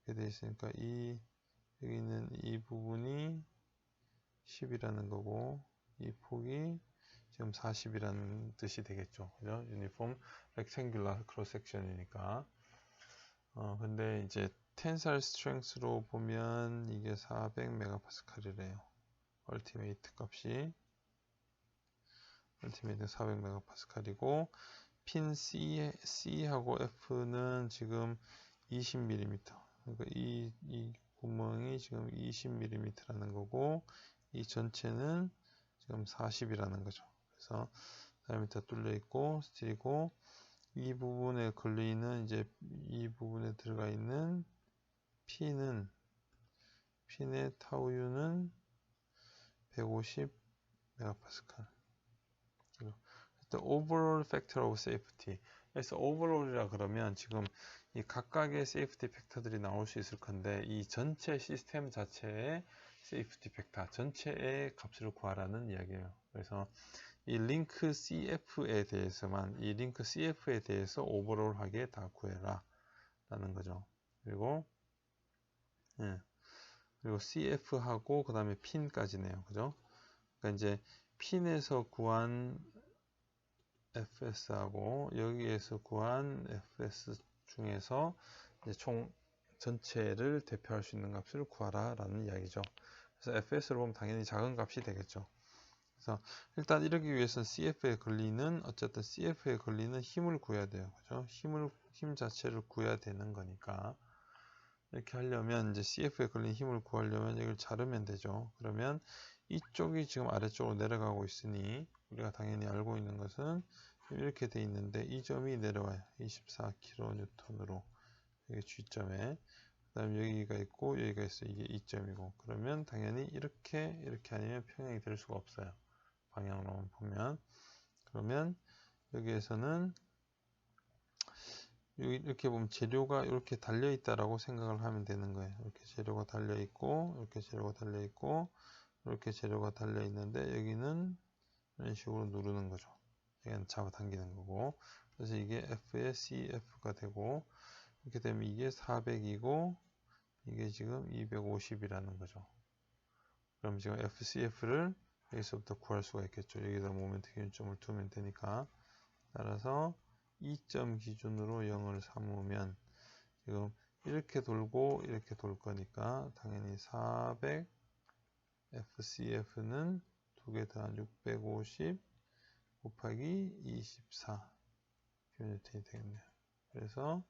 이렇게 돼 있으니까 여기 있는 이 부분이 10이라는 거고, 이 폭이 지금 40이라는 뜻이 되겠죠. 그죠? 유니폼 렉탱귤라 크로스 섹션이니까. 근데 이제 텐사일 스트렝스로 보면 이게 400메가파스칼이래요. 얼티메이트 값이. 얼티메이트 400메가파스칼이고, 핀 C하고 F는 지금 20mm. 그러니까 이 구멍이 지금 20mm라는 거고, 이 전체는 지금 40이라는 거죠. 그래서 다이아미터 뚫려 있고 스틸이고, 이 부분에 걸리는 이제 이 부분에 들어가 있는 핀의 타우유는 150 메가파스칼. 일단 overall factor of safety. 그래서 overall이라 그러면 지금 이 각각의 세이프티 팩터들이 나올 수 있을 건데, 이 전체 시스템 자체의 세이프티 팩터 전체의 값을 구하라는 이야기예요. 그래서 이 링크 CF에 대해서 오버롤하게 다 구해라 라는 거죠. 그리고 CF하고 그 다음에 핀까지네요. 그죠? 그러니까 이제 핀에서 구한 FS하고 여기에서 구한 FS 중에서 이제 총 전체를 대표할 수 있는 값을 구하라 라는 이야기죠. 그래서 FS를 보면 당연히 작은 값이 되겠죠. 그래서 일단 이러기 위해서는 어쨌든 CF에 걸리는 힘을 구해야 돼요. 그죠? 힘 자체를 구해야 되는 거니까. 이렇게 하려면 이제 CF에 걸린 힘을 구하려면 여기를 자르면 되죠. 그러면 이쪽이 지금 아래쪽으로 내려가고 있으니 우리가 당연히 알고 있는 것은 이렇게 돼 있는데 이 점이 내려와요. 24kN으로 여기 G점에. 그 다음에 여기가 있고 여기가 있어요. 이게 2점이고. 그러면 당연히 이렇게 아니면 평행이 될 수가 없어요. 방향으로만 보면. 그러면 여기에서는 이렇게 보면 재료가 이렇게 달려 있다라고 생각을 하면 되는 거예요. 이렇게 재료가 달려 있고, 이렇게 재료가 달려 있고, 이렇게 재료가 달려 있는데 여기는 이런 식으로 누르는 거죠. 여기는 잡아당기는 거고. 그래서 이게 F의 CF가 되고, 이렇게 되면 이게 400이고, 이게 지금 250이라는 거죠. 그럼 지금 FCF를 여기서부터 구할 수가 있겠죠. 여기다 모멘트 기준점을 두면 되니까. 따라서 2점 기준으로 0을 삼으면 지금 이렇게 돌고 이렇게 돌 거니까 당연히 400 FCF는 2개 더한 650 곱하기 24 kN 되겠네요. 그래서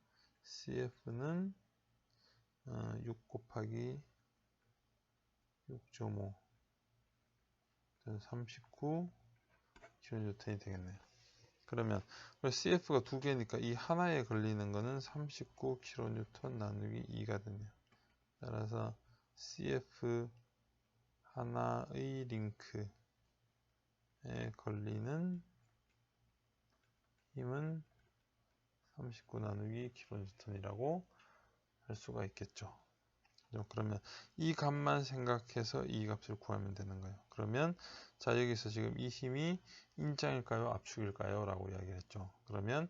CF는 6 곱하기 6.5 39 kN 되겠네요. 그러면 CF가 두 개니까 이 하나에 걸리는 거는 39kN 나누기 2가 되네요. 따라서 CF 하나의 링크에 걸리는 힘은 39 나누기 kN이라고 할 수가 있겠죠. 그러면 이 값만 생각해서 이 값을 구하면 되는 거예요. 그러면 자, 여기서 지금 이 힘이 인장일까요? 압축일까요? 라고 이야기를 했죠. 그러면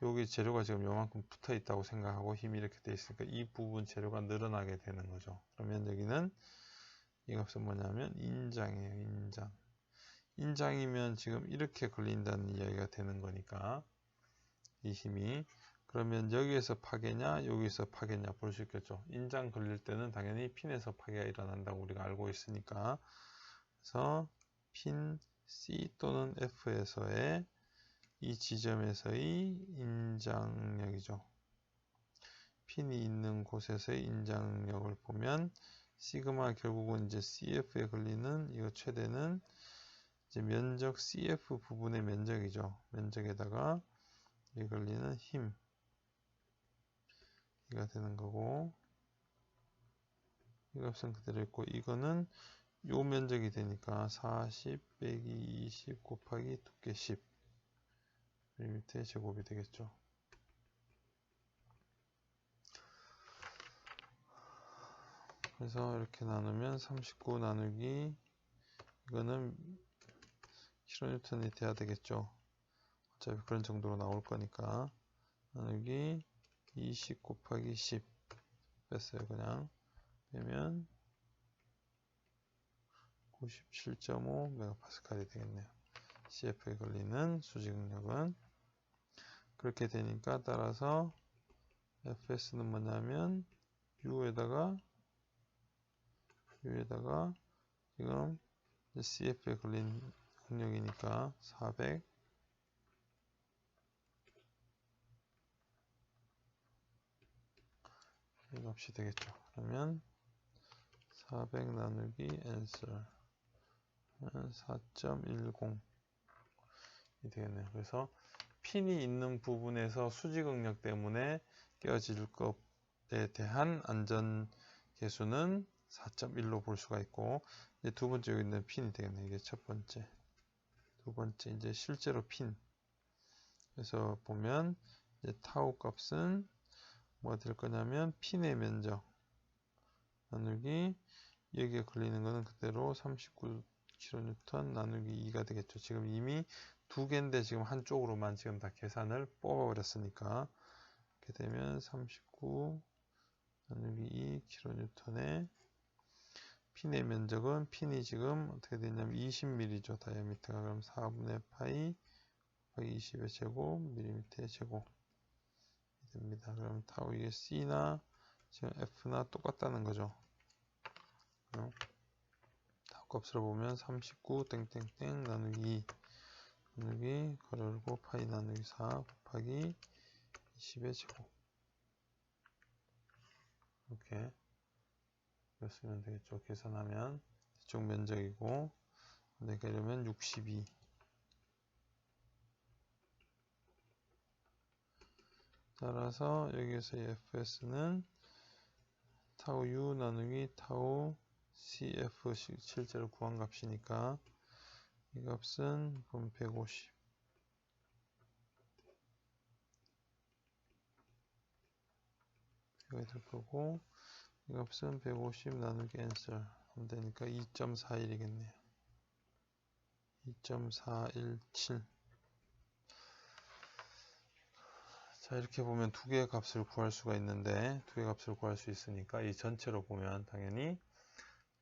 여기 재료가 지금 요만큼 붙어 있다고 생각하고 힘이 이렇게 돼 있으니까 이 부분 재료가 늘어나게 되는 거죠. 그러면 여기는 이 값은 뭐냐면 인장이에요. 인장이면 지금 이렇게 걸린다는 이야기가 되는 거니까 이 힘이. 그러면 여기에서 파괴냐 여기서 파괴냐 볼 수 있겠죠. 인장 걸릴 때는 당연히 핀에서 파괴가 일어난다고 우리가 알고 있으니까. 그래서 핀 C 또는 F에서의 이 지점에서의 인장력이죠. 핀이 있는 곳에서의 인장력을 보면 시그마 결국은 이제 CF에 걸리는 이거 최대는 이제 면적 CF 부분의 면적이죠. 면적에다가 이 걸리는 힘 이가 되는 거고, 이 값은 그대로 있고, 이거는 요 면적이 되니까 40 빼기 20 곱하기 두께 10 mm 제곱이 되겠죠. 그래서 이렇게 나누면 39 나누기 이거는 kN이 돼야 되겠죠. 어차피 그런 정도로 나올 거니까 나누기 20 곱하기 10 뺐어요. 그냥 빼면 97.5 메가파스칼이 되겠네요. CF에 걸리는 수직응력은 그렇게 되니까 따라서 FS는 뭐냐면 U에다가 지금 CF에 걸린 응력이니까 400 이 값이 되겠죠. 그러면 400 나누기 answer 4.10이 되겠네요. 그래서 핀이 있는 부분에서 수직응력 때문에 깨어질 것에 대한 안전 계수는 4.1로 볼 수가 있고, 이제 두 번째 여기 있는 핀이 되겠네요. 이게 첫 번째. 두 번째 이제 실제로 핀. 그래서 보면 이제 타우 값은 뭐가 될 거냐면 핀의 면적 나누기 여기에 걸리는 거는 그대로 39kN 나누기 2가 되겠죠. 지금 이미 두 개인데 지금 한쪽으로만 지금 다 계산을 뽑아버렸으니까 이렇게 되면 39 나누기 2kN의 핀의 면적은 핀이 지금 어떻게 되냐면 20mm죠. 다이아미터가. 그럼 4분의 파이 20의 제곱 밀리미터의 제곱 됩니다. 그럼 타우 이게 C나 지금 F나 똑같다는 거죠. 타우 값으로 보면 39 땡땡땡 나누기 2 나누기 괄호 열고 파이 나누기 4 곱하기 20의 제곱 이렇게 쓰면 되겠죠. 계산하면 이쪽 면적이고 그러니까 이러면 62 따라서 여기에서 FS는 타우 U 나누기 타우 CF 실제로 구한 값이니까 이 값은 150 이거 될 거고 이 값은 150 나누기 answer 하면 되니까 2.41이겠네요. 2.417 자, 이렇게 보면 두 개의 값을 구할 수가 있는데 두 개의 값을 구할 수 있으니까 이 전체로 보면 당연히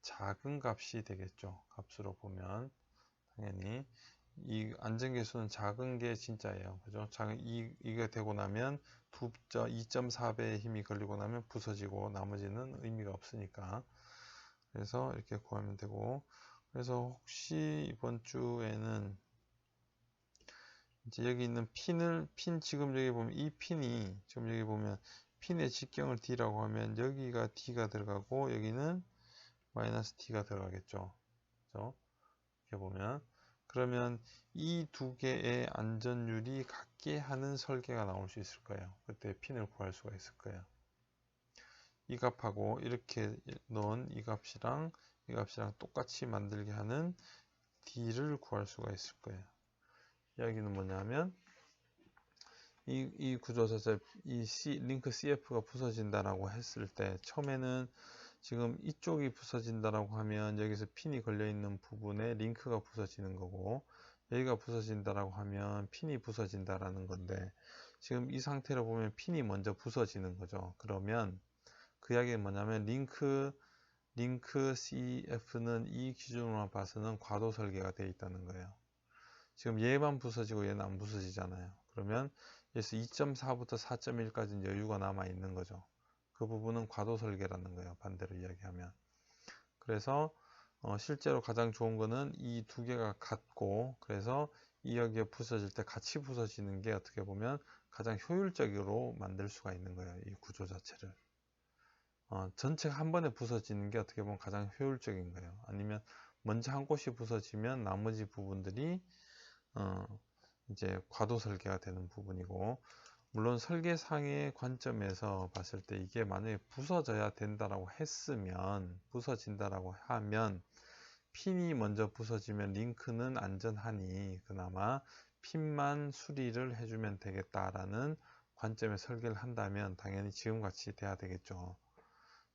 작은 값이 되겠죠. 값으로 보면 당연히 이 안전계수는 작은 게 진짜예요. 그죠? 이게 되고 나면 2.4배의 힘이 걸리고 나면 부서지고 나머지는 의미가 없으니까 그래서 이렇게 구하면 되고 그래서 혹시 이번 주에는 이제 여기 있는 핀 지금 여기 보면 이 핀이 지금 여기 보면 핀의 직경을 D라고 하면 여기가 D가 들어가고 여기는 마이너스 T가 들어가겠죠. 그죠? 이렇게 보면 그러면 이 두 개의 안전율이 같게 하는 설계가 나올 수 있을 거예요. 그때 핀을 구할 수가 있을 거예요. 이 값하고 이렇게 넣은 이 값이랑 똑같이 만들게 하는 D를 구할 수가 있을 거예요. 이야기는 뭐냐면 이 구조 자체 이 링크 CF가 부서진다라고 했을 때 처음에는 지금 이쪽이 부서진다라고 하면 여기서 핀이 걸려 있는 부분에 링크가 부서지는 거고 여기가 부서진다라고 하면 핀이 부서진다라는 건데 지금 이 상태로 보면 핀이 먼저 부서지는 거죠. 그러면 그 이야기는 뭐냐면 링크 CF는 이 기준으로 봐서는 과도 설계가 되어 있다는 거예요. 지금 얘만 부서지고 얘는 안 부서지잖아요. 그러면 여기서 2.4부터 4.1까지는 여유가 남아 있는 거죠. 그 부분은 과도 설계라는 거예요. 반대로 이야기하면. 그래서 실제로 가장 좋은 거는 이 두 개가 같고 그래서 이 여기에 부서질 때 같이 부서지는 게 어떻게 보면 가장 효율적으로 만들 수가 있는 거예요. 이 구조 자체를. 전체가 한 번에 부서지는 게 어떻게 보면 가장 효율적인 거예요. 아니면 먼저 한 곳이 부서지면 나머지 부분들이 이제 과도 설계가 되는 부분이고 물론 설계상의 관점에서 봤을 때 이게 만약에 부서져야 된다라고 했으면 부서진다라고 하면 핀이 먼저 부서지면 링크는 안전하니 그나마 핀만 수리를 해주면 되겠다라는 관점에 설계를 한다면 당연히 지금같이 돼야 되겠죠.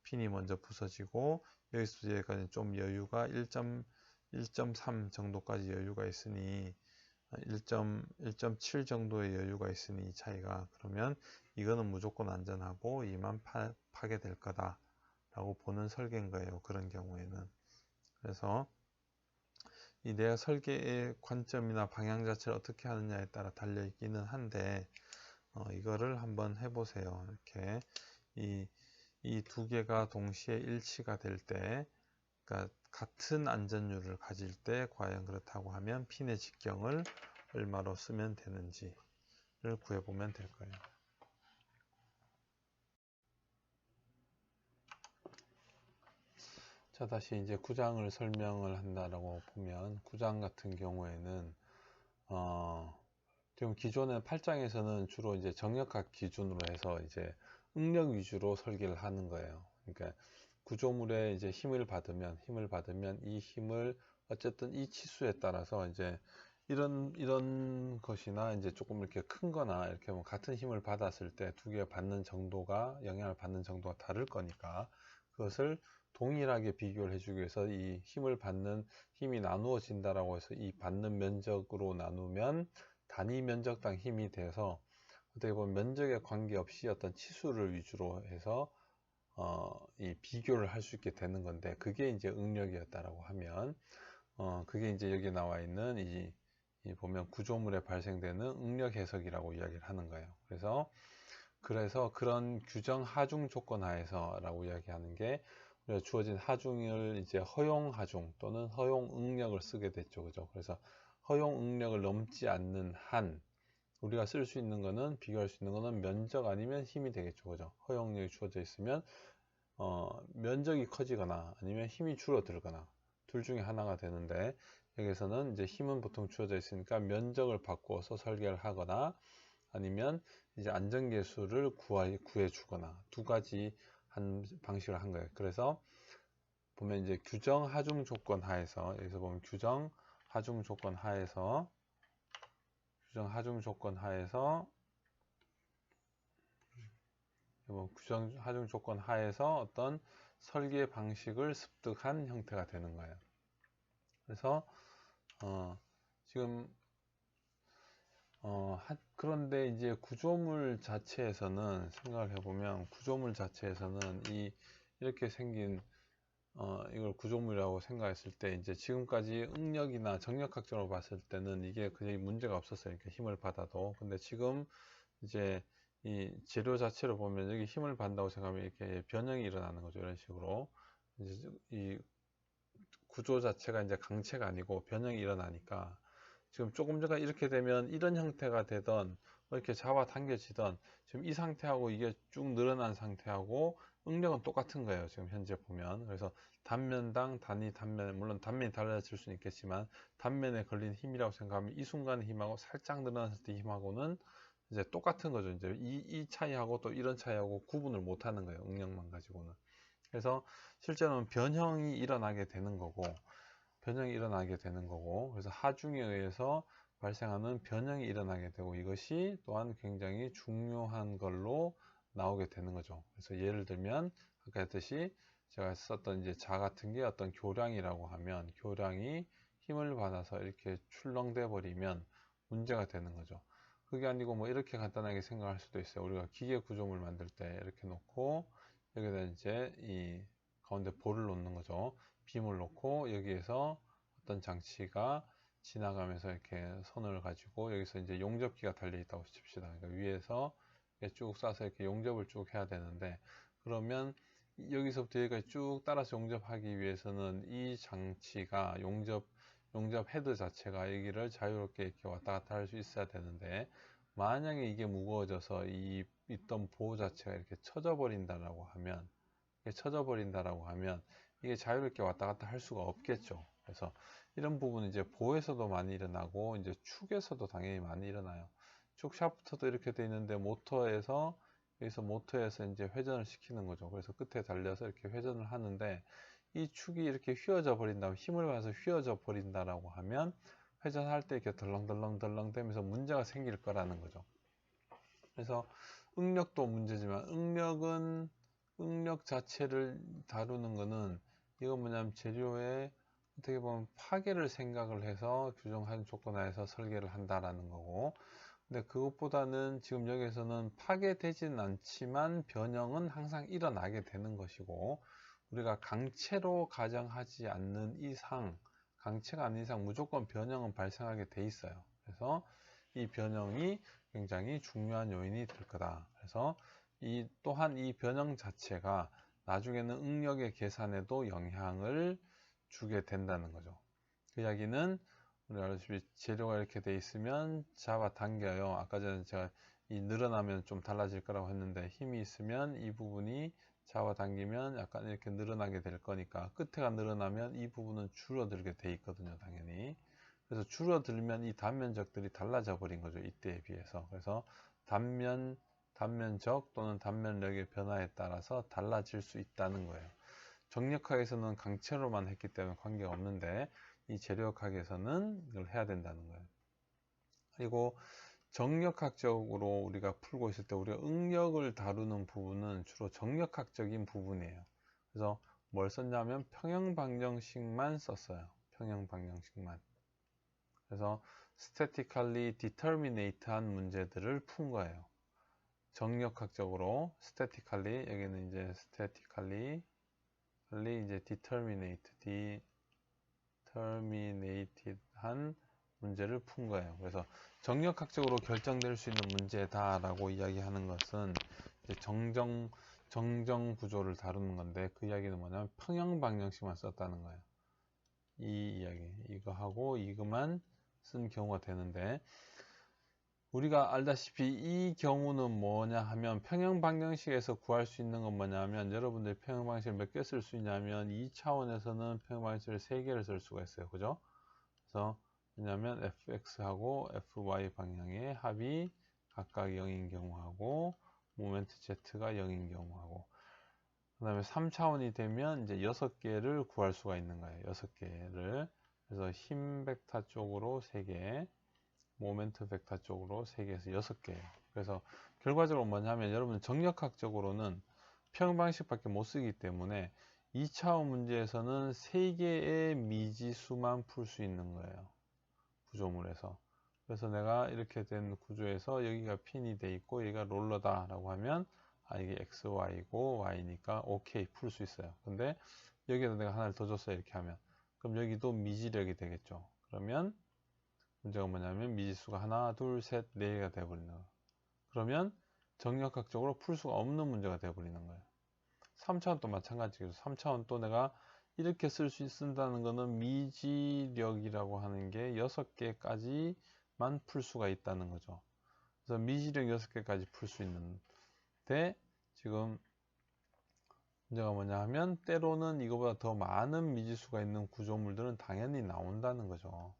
핀이 먼저 부서지고 여기서 여기까지 좀 여유가 1.3 정도까지 여유가 있으니 1.7 정도의 여유가 있으니 이 차이가, 그러면 이거는 무조건 안전하고 이만 파괴될 거다 라고 보는 설계인 거예요. 그런 경우에는. 그래서 이 내가 설계의 관점이나 방향 자체를 어떻게 하느냐에 따라 달려 있기는 한데, 이거를 한번 해보세요. 이렇게 이 두 개가 동시에 일치가 될 때, 그러니까 같은 안전율을 가질 때 과연 그렇다고 하면 핀의 직경을 얼마로 쓰면 되는지를 구해보면 될 거예요. 자, 다시 이제 구장을 설명을 한다라고 보면, 구장 같은 경우에는 지금 기존의 8장에서는 주로 이제 정역학 기준으로 해서 이제 응력 위주로 설계를 하는 거예요. 그러니까 구조물에 이제 힘을 받으면 이 힘을 어쨌든 이 치수에 따라서 이제 이런 것이나 이제 조금 이렇게 큰 거나 이렇게 뭐 같은 힘을 받았을 때 두 개 받는 정도가, 영향을 받는 정도가 다를 거니까 그것을 동일하게 비교를 해주기 위해서 이 힘을 받는 힘이 나누어진다라고 해서 이 받는 면적으로 나누면 단위 면적당 힘이 돼서 어떻게 보면 면적에 관계없이 어떤 치수를 위주로 해서 이 비교를 할 수 있게 되는 건데, 그게 이제 응력이었다라고 하면 그게 이제 여기 나와 있는 이 보면 구조물에 발생되는 응력 해석이라고 이야기를 하는 거예요. 그래서 그런 규정 하중 조건 하에서라고 이야기하는 게, 우리가 주어진 하중을 이제 허용 하중 또는 허용 응력을 쓰게 됐죠. 그죠? 그래서 허용 응력을 넘지 않는 한 우리가 쓸 수 있는 거는, 비교할 수 있는 거는 면적 아니면 힘이 되겠죠. 그죠? 허용력이 주어져 있으면 면적이 커지거나 아니면 힘이 줄어들거나 둘 중에 하나가 되는데, 여기서는 이제 힘은 보통 주어져 있으니까 면적을 바꾸어서 설계를 하거나 아니면 이제 안전계수를 구해 주거나 두 가지 방식을 한 거예요. 그래서 보면 이제 규정 하중 조건 하에서, 여기서 보면 규정 하중 조건 하에서 어떤 설계 방식을 습득한 형태가 되는 거예요. 그래서 지금 그런데 이제 구조물 자체에서는 생각을 해보면, 구조물 자체에서는 이렇게 생긴 이걸 구조물이라고 생각했을 때, 이제 지금까지 응력이나 정력학적으로 봤을 때는 이게 그냥 문제가 없었어요. 이렇게 힘을 받아도. 근데 지금 이제 이 재료 자체로 보면 여기 힘을 받는다고 생각하면 이렇게 변형이 일어나는 거죠. 이런 식으로 이제 이 구조 자체가 이제 강체가 아니고 변형이 일어나니까, 지금 조금 전에 이렇게 되면 이런 형태가 되던 이렇게 잡아당겨지던, 지금 이 상태하고 이게 쭉 늘어난 상태하고 응력은 똑같은 거예요. 지금 현재 보면. 그래서 단면당 단면, 물론 단면이 달라질 수는 있겠지만 단면에 걸린 힘이라고 생각하면 이 순간의 힘하고 살짝 늘어났을 때 힘하고는 이제 똑같은 거죠. 이제 이 차이하고 또 이런 차이하고 구분을 못 하는 거예요. 응력만 가지고는. 그래서 실제로는 변형이 일어나게 되는 거고, 그래서 하중에 의해서 발생하는 변형이 일어나게 되고, 이것이 또한 굉장히 중요한 걸로 나오게 되는 거죠. 그래서 예를 들면 아까 했듯이 제가 썼던 이제 자 같은 게 어떤 교량이라고 하면, 교량이 힘을 받아서 이렇게 출렁대 버리면 문제가 되는 거죠. 그게 아니고 뭐 이렇게 간단하게 생각할 수도 있어요. 우리가 기계 구조물 만들 때 이렇게 놓고 여기다 이제 이 가운데 볼을 놓는 거죠. 빔을 놓고 여기에서 어떤 장치가 지나가면서 이렇게 선을 가지고 여기서 이제 용접기가 달려 있다고 칩시다. 그러니까 위에서 쭉 쏴서 이렇게 용접을 쭉 해야 되는데, 그러면 여기서부터 여기까지 쭉 따라서 용접하기 위해서는 이 장치가 용접 헤드 자체가 여기를 자유롭게 이렇게 왔다 갔다 할 수 있어야 되는데, 만약에 이게 무거워져서 이 있던 보호 자체가 이렇게 쳐져 버린다라고 하면 이게 자유롭게 왔다 갔다 할 수가 없겠죠. 그래서 이런 부분은 이제 보에서도 많이 일어나고 이제 축에서도 당연히 많이 일어나요. 축 샤프트도 이렇게 돼 있는데 모터에서 이제 회전을 시키는 거죠. 그래서 끝에 달려서 이렇게 회전을 하는데, 이 축이 이렇게 휘어져 버린다면, 힘을 받아서 휘어져 버린다라고 하면 회전할 때 이렇게 덜렁덜렁 되면서 문제가 생길 거라는 거죠. 그래서 응력도 문제지만, 응력 자체를 다루는 거는 이건 뭐냐면 재료의 어떻게 보면 파괴를 생각을 해서 규정한 조건 하에서 설계를 한다라는 거고, 근데 그것보다는 지금 여기에서는 파괴되지는 않지만 변형은 항상 일어나게 되는 것이고, 우리가 강체로 가정하지 않는 이상, 강체가 아닌 이상 무조건 변형은 발생하게 돼 있어요. 그래서 이 변형이 굉장히 중요한 요인이 될 거다. 그래서 또한 이 변형 자체가 나중에는 응력의 계산에도 영향을 주게 된다는 거죠. 그 이야기는 우리 알다시피 재료가 이렇게 돼 있으면 잡아당겨요. 아까 전에 제가 이 늘어나면 좀 달라질 거라고 했는데, 힘이 있으면 이 부분이 잡아당기면 약간 이렇게 늘어나게 될 거니까, 끝에가 늘어나면 이 부분은 줄어들게 돼 있거든요, 당연히. 그래서 줄어들면 이 단면적들이 달라져 버린 거죠, 이때에 비해서. 그래서 단면적 또는 단면력의 변화에 따라서 달라질 수 있다는 거예요. 정력학에서는 강체로만 했기 때문에 관계가 없는데, 이 재료학에서는 이걸 해야 된다는 거예요. 그리고 정력학적으로 우리가 풀고 있을 때 우리가 응력을 다루는 부분은 주로 정력학적인 부분이에요. 그래서 뭘 썼냐면 평형방정식만 썼어요. 평형방정식만. 그래서 statically determinate한 문제들을 푼 거예요. 정력학적으로 statically, 여기는 이제 statically 이제 determinated한 문제를 푼 거예요. 그래서 정력학적으로 결정될 수 있는 문제다라고 이야기하는 것은 이제 정정 구조를 다루는 건데, 그 이야기는 뭐냐면 평형 방정식만 썼다는 거예요. 이 이야기, 이거 하고 이거만 쓴 경우가 되는데, 우리가 알다시피 이 경우는 뭐냐 하면, 평형방정식에서 구할 수 있는 건 뭐냐 하면, 여러분들이 평형방정식을 몇 개 쓸 수 있냐면 2차원에서는 평형방정식을 3개를 쓸 수가 있어요. 그죠? 그래서 왜냐면 fx하고 fy 방향의 합이 각각 0인 경우하고 모멘트 z가 0인 경우하고, 그 다음에 3차원이 되면 이제 6개를 구할 수가 있는 거예요. 6개를. 그래서 힘 벡터 쪽으로 3개, 모멘트 벡터 쪽으로 3개에서 6개예요. 그래서 결과적으로 뭐냐면, 여러분 정력학적으로는 평형방식밖에 못 쓰기 때문에 2차원 문제에서는 3개의 미지수만 풀 수 있는 거예요. 구조물에서. 그래서 내가 이렇게 된 구조에서 여기가 핀이 돼 있고 여기가 롤러다 라고 하면, 이게 x, y고 y니까 오케이 풀 수 있어요. 근데 여기에다 내가 하나를 더 줬어요. 이렇게 하면 그럼 여기도 미지력이 되겠죠. 그러면 문제가 뭐냐면 미지수가 하나, 둘, 셋, 네 개가 되어버리는 거예요. 그러면 정력학적으로 풀 수가 없는 문제가 되어버리는 거예요. 3차원 또 마찬가지겠죠. 3차원 또 내가 이렇게 쓴다는 거는 미지력이라고 하는 게 6개까지만 풀 수가 있다는 거죠. 그래서 미지력 6개까지 풀 수 있는데, 지금 문제가 뭐냐 하면, 때로는 이거보다 더 많은 미지수가 있는 구조물들은 당연히 나온다는 거죠.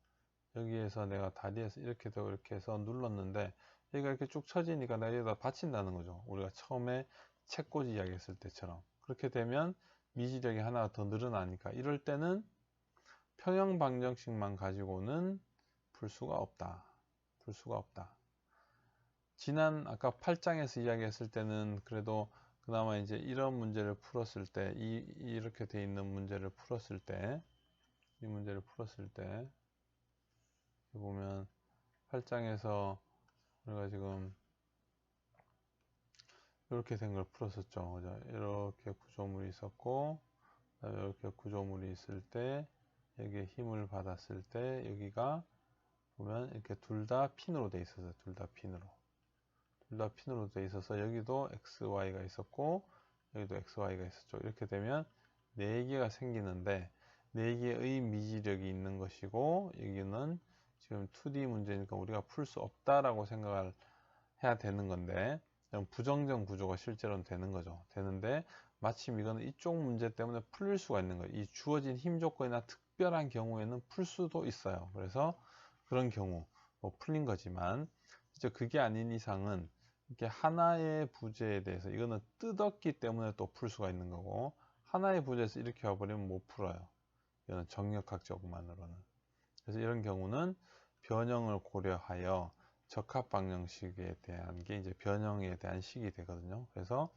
여기에서 내가 다리에서 이렇게 해서 눌렀는데 여기가 이렇게 쭉 처지니까 내가 여기다 받친다는 거죠. 우리가 처음에 책꽂이 이야기했을 때처럼. 그렇게 되면 미지력이 하나 더 늘어나니까, 이럴 때는 평형 방정식만 가지고는 풀 수가 없다. 풀 수가 없다. 지난 아까 8장에서 이야기했을 때는 그래도 그나마 이제 이런 문제를 풀었을 때, 이렇게 돼 있는 문제를 풀었을 때, 이 문제를 풀었을 때 보면 8장에서 우리가 지금 이렇게 된 걸 풀었었죠. 그죠? 이렇게 구조물이 있었고, 이렇게 구조물이 있을 때 여기에 힘을 받았을 때 여기가 보면 이렇게 둘 다 핀으로 돼 있었어요. 둘 다 핀으로 돼 있어서 여기도 XY가 있었고 여기도 XY가 있었죠. 이렇게 되면 4개가 생기는데 4개의 미지력이 있는 것이고, 여기는 지금 2D 문제니까 우리가 풀 수 없다라고 생각을 해야 되는 건데, 부정전 구조가 실제로는 되는 거죠. 되는데 마침 이거는 이쪽 문제 때문에 풀릴 수가 있는 거예요. 이 주어진 힘 조건이나 특별한 경우에는 풀 수도 있어요. 그래서 그런 경우 뭐 풀린 거지만, 이제 그게 아닌 이상은 이렇게 하나의 부재에 대해서, 이거는 뜯었기 때문에 또 풀 수가 있는 거고, 하나의 부재에서 이렇게 와버리면 못 풀어요. 이거는 정력학적만으로는. 그래서 이런 경우는 변형을 고려하여 적합방정식에 대한 게 이제 변형에 대한 식이 되거든요. 그래서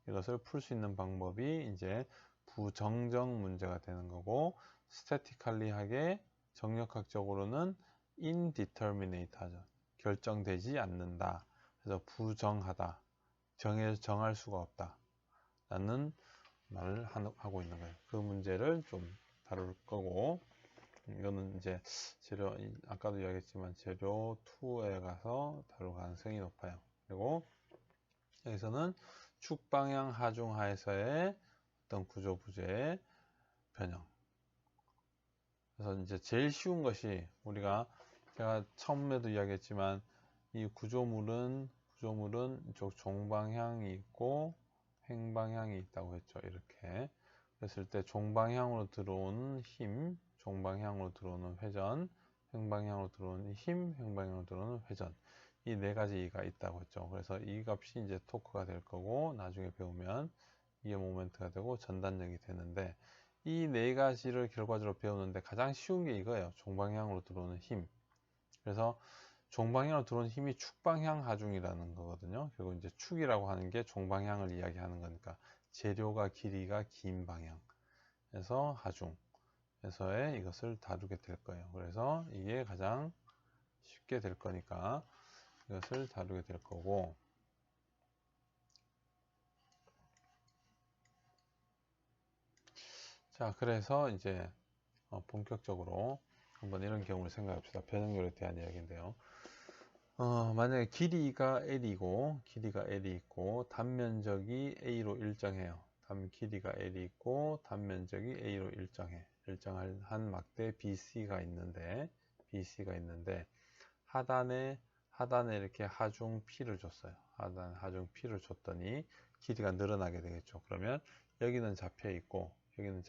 이것을 풀 수 있는 방법이 이제 부정정 문제가 되는 거고, statically하게 정력학적으로는 indeterminate 하죠. 결정되지 않는다. 그래서 부정하다. 정할 수가 없다. 라는 말을 하고 있는 거예요. 그 문제를 좀 다룰 거고, 이거는 이제 아까도 이야기했지만 재료 2에 가서 다룰 가능성이 높아요. 그리고 여기서는 축방향 하중하에서의 어떤 구조 부재의 변형. 그래서 이제 제일 쉬운 것이 제가 처음에도 이야기했지만 이 구조물은 이쪽 종방향이 있고 횡방향이 있다고 했죠. 이렇게 그랬을 때 종방향으로 들어오는 힘, 종방향으로 들어오는 회전, 횡방향으로 들어오는 힘, 횡방향으로 들어오는 회전, 이 네 가지가 있다고 했죠. 그래서 이 값이 이제 토크가 될 거고, 나중에 배우면 이게 모멘트가 되고 전단력이 되는데, 이 네 가지를 결과적으로 배우는데 가장 쉬운 게 이거예요. 종방향으로 들어오는 힘. 그래서 종방향으로 들어오는 힘이 축방향 하중이라는 거거든요. 그리고 이제 축이라고 하는 게 종방향을 이야기하는 거니까 재료가 길이가 긴 방향에서 하중에서의 이것을 다루게 될 거예요. 그래서 이게 가장 쉽게 될 거니까 이것을 다루게 될 거고, 자, 그래서 이제 본격적으로 한번 이런 경우를 생각해 봅시다. 변형률에 대한 이야기인데요. 만약에 길이가 L이고, 단면적이 A로 일정해요. 길이가 L이 있고, 단면적이 A로 일정한 막대 BC가 있는데, 하단에 이렇게 하중 P를 줬어요. 하중 P를 줬더니, 길이가 늘어나게 되겠죠. 그러면, 여기는 잡혀 있고, 여기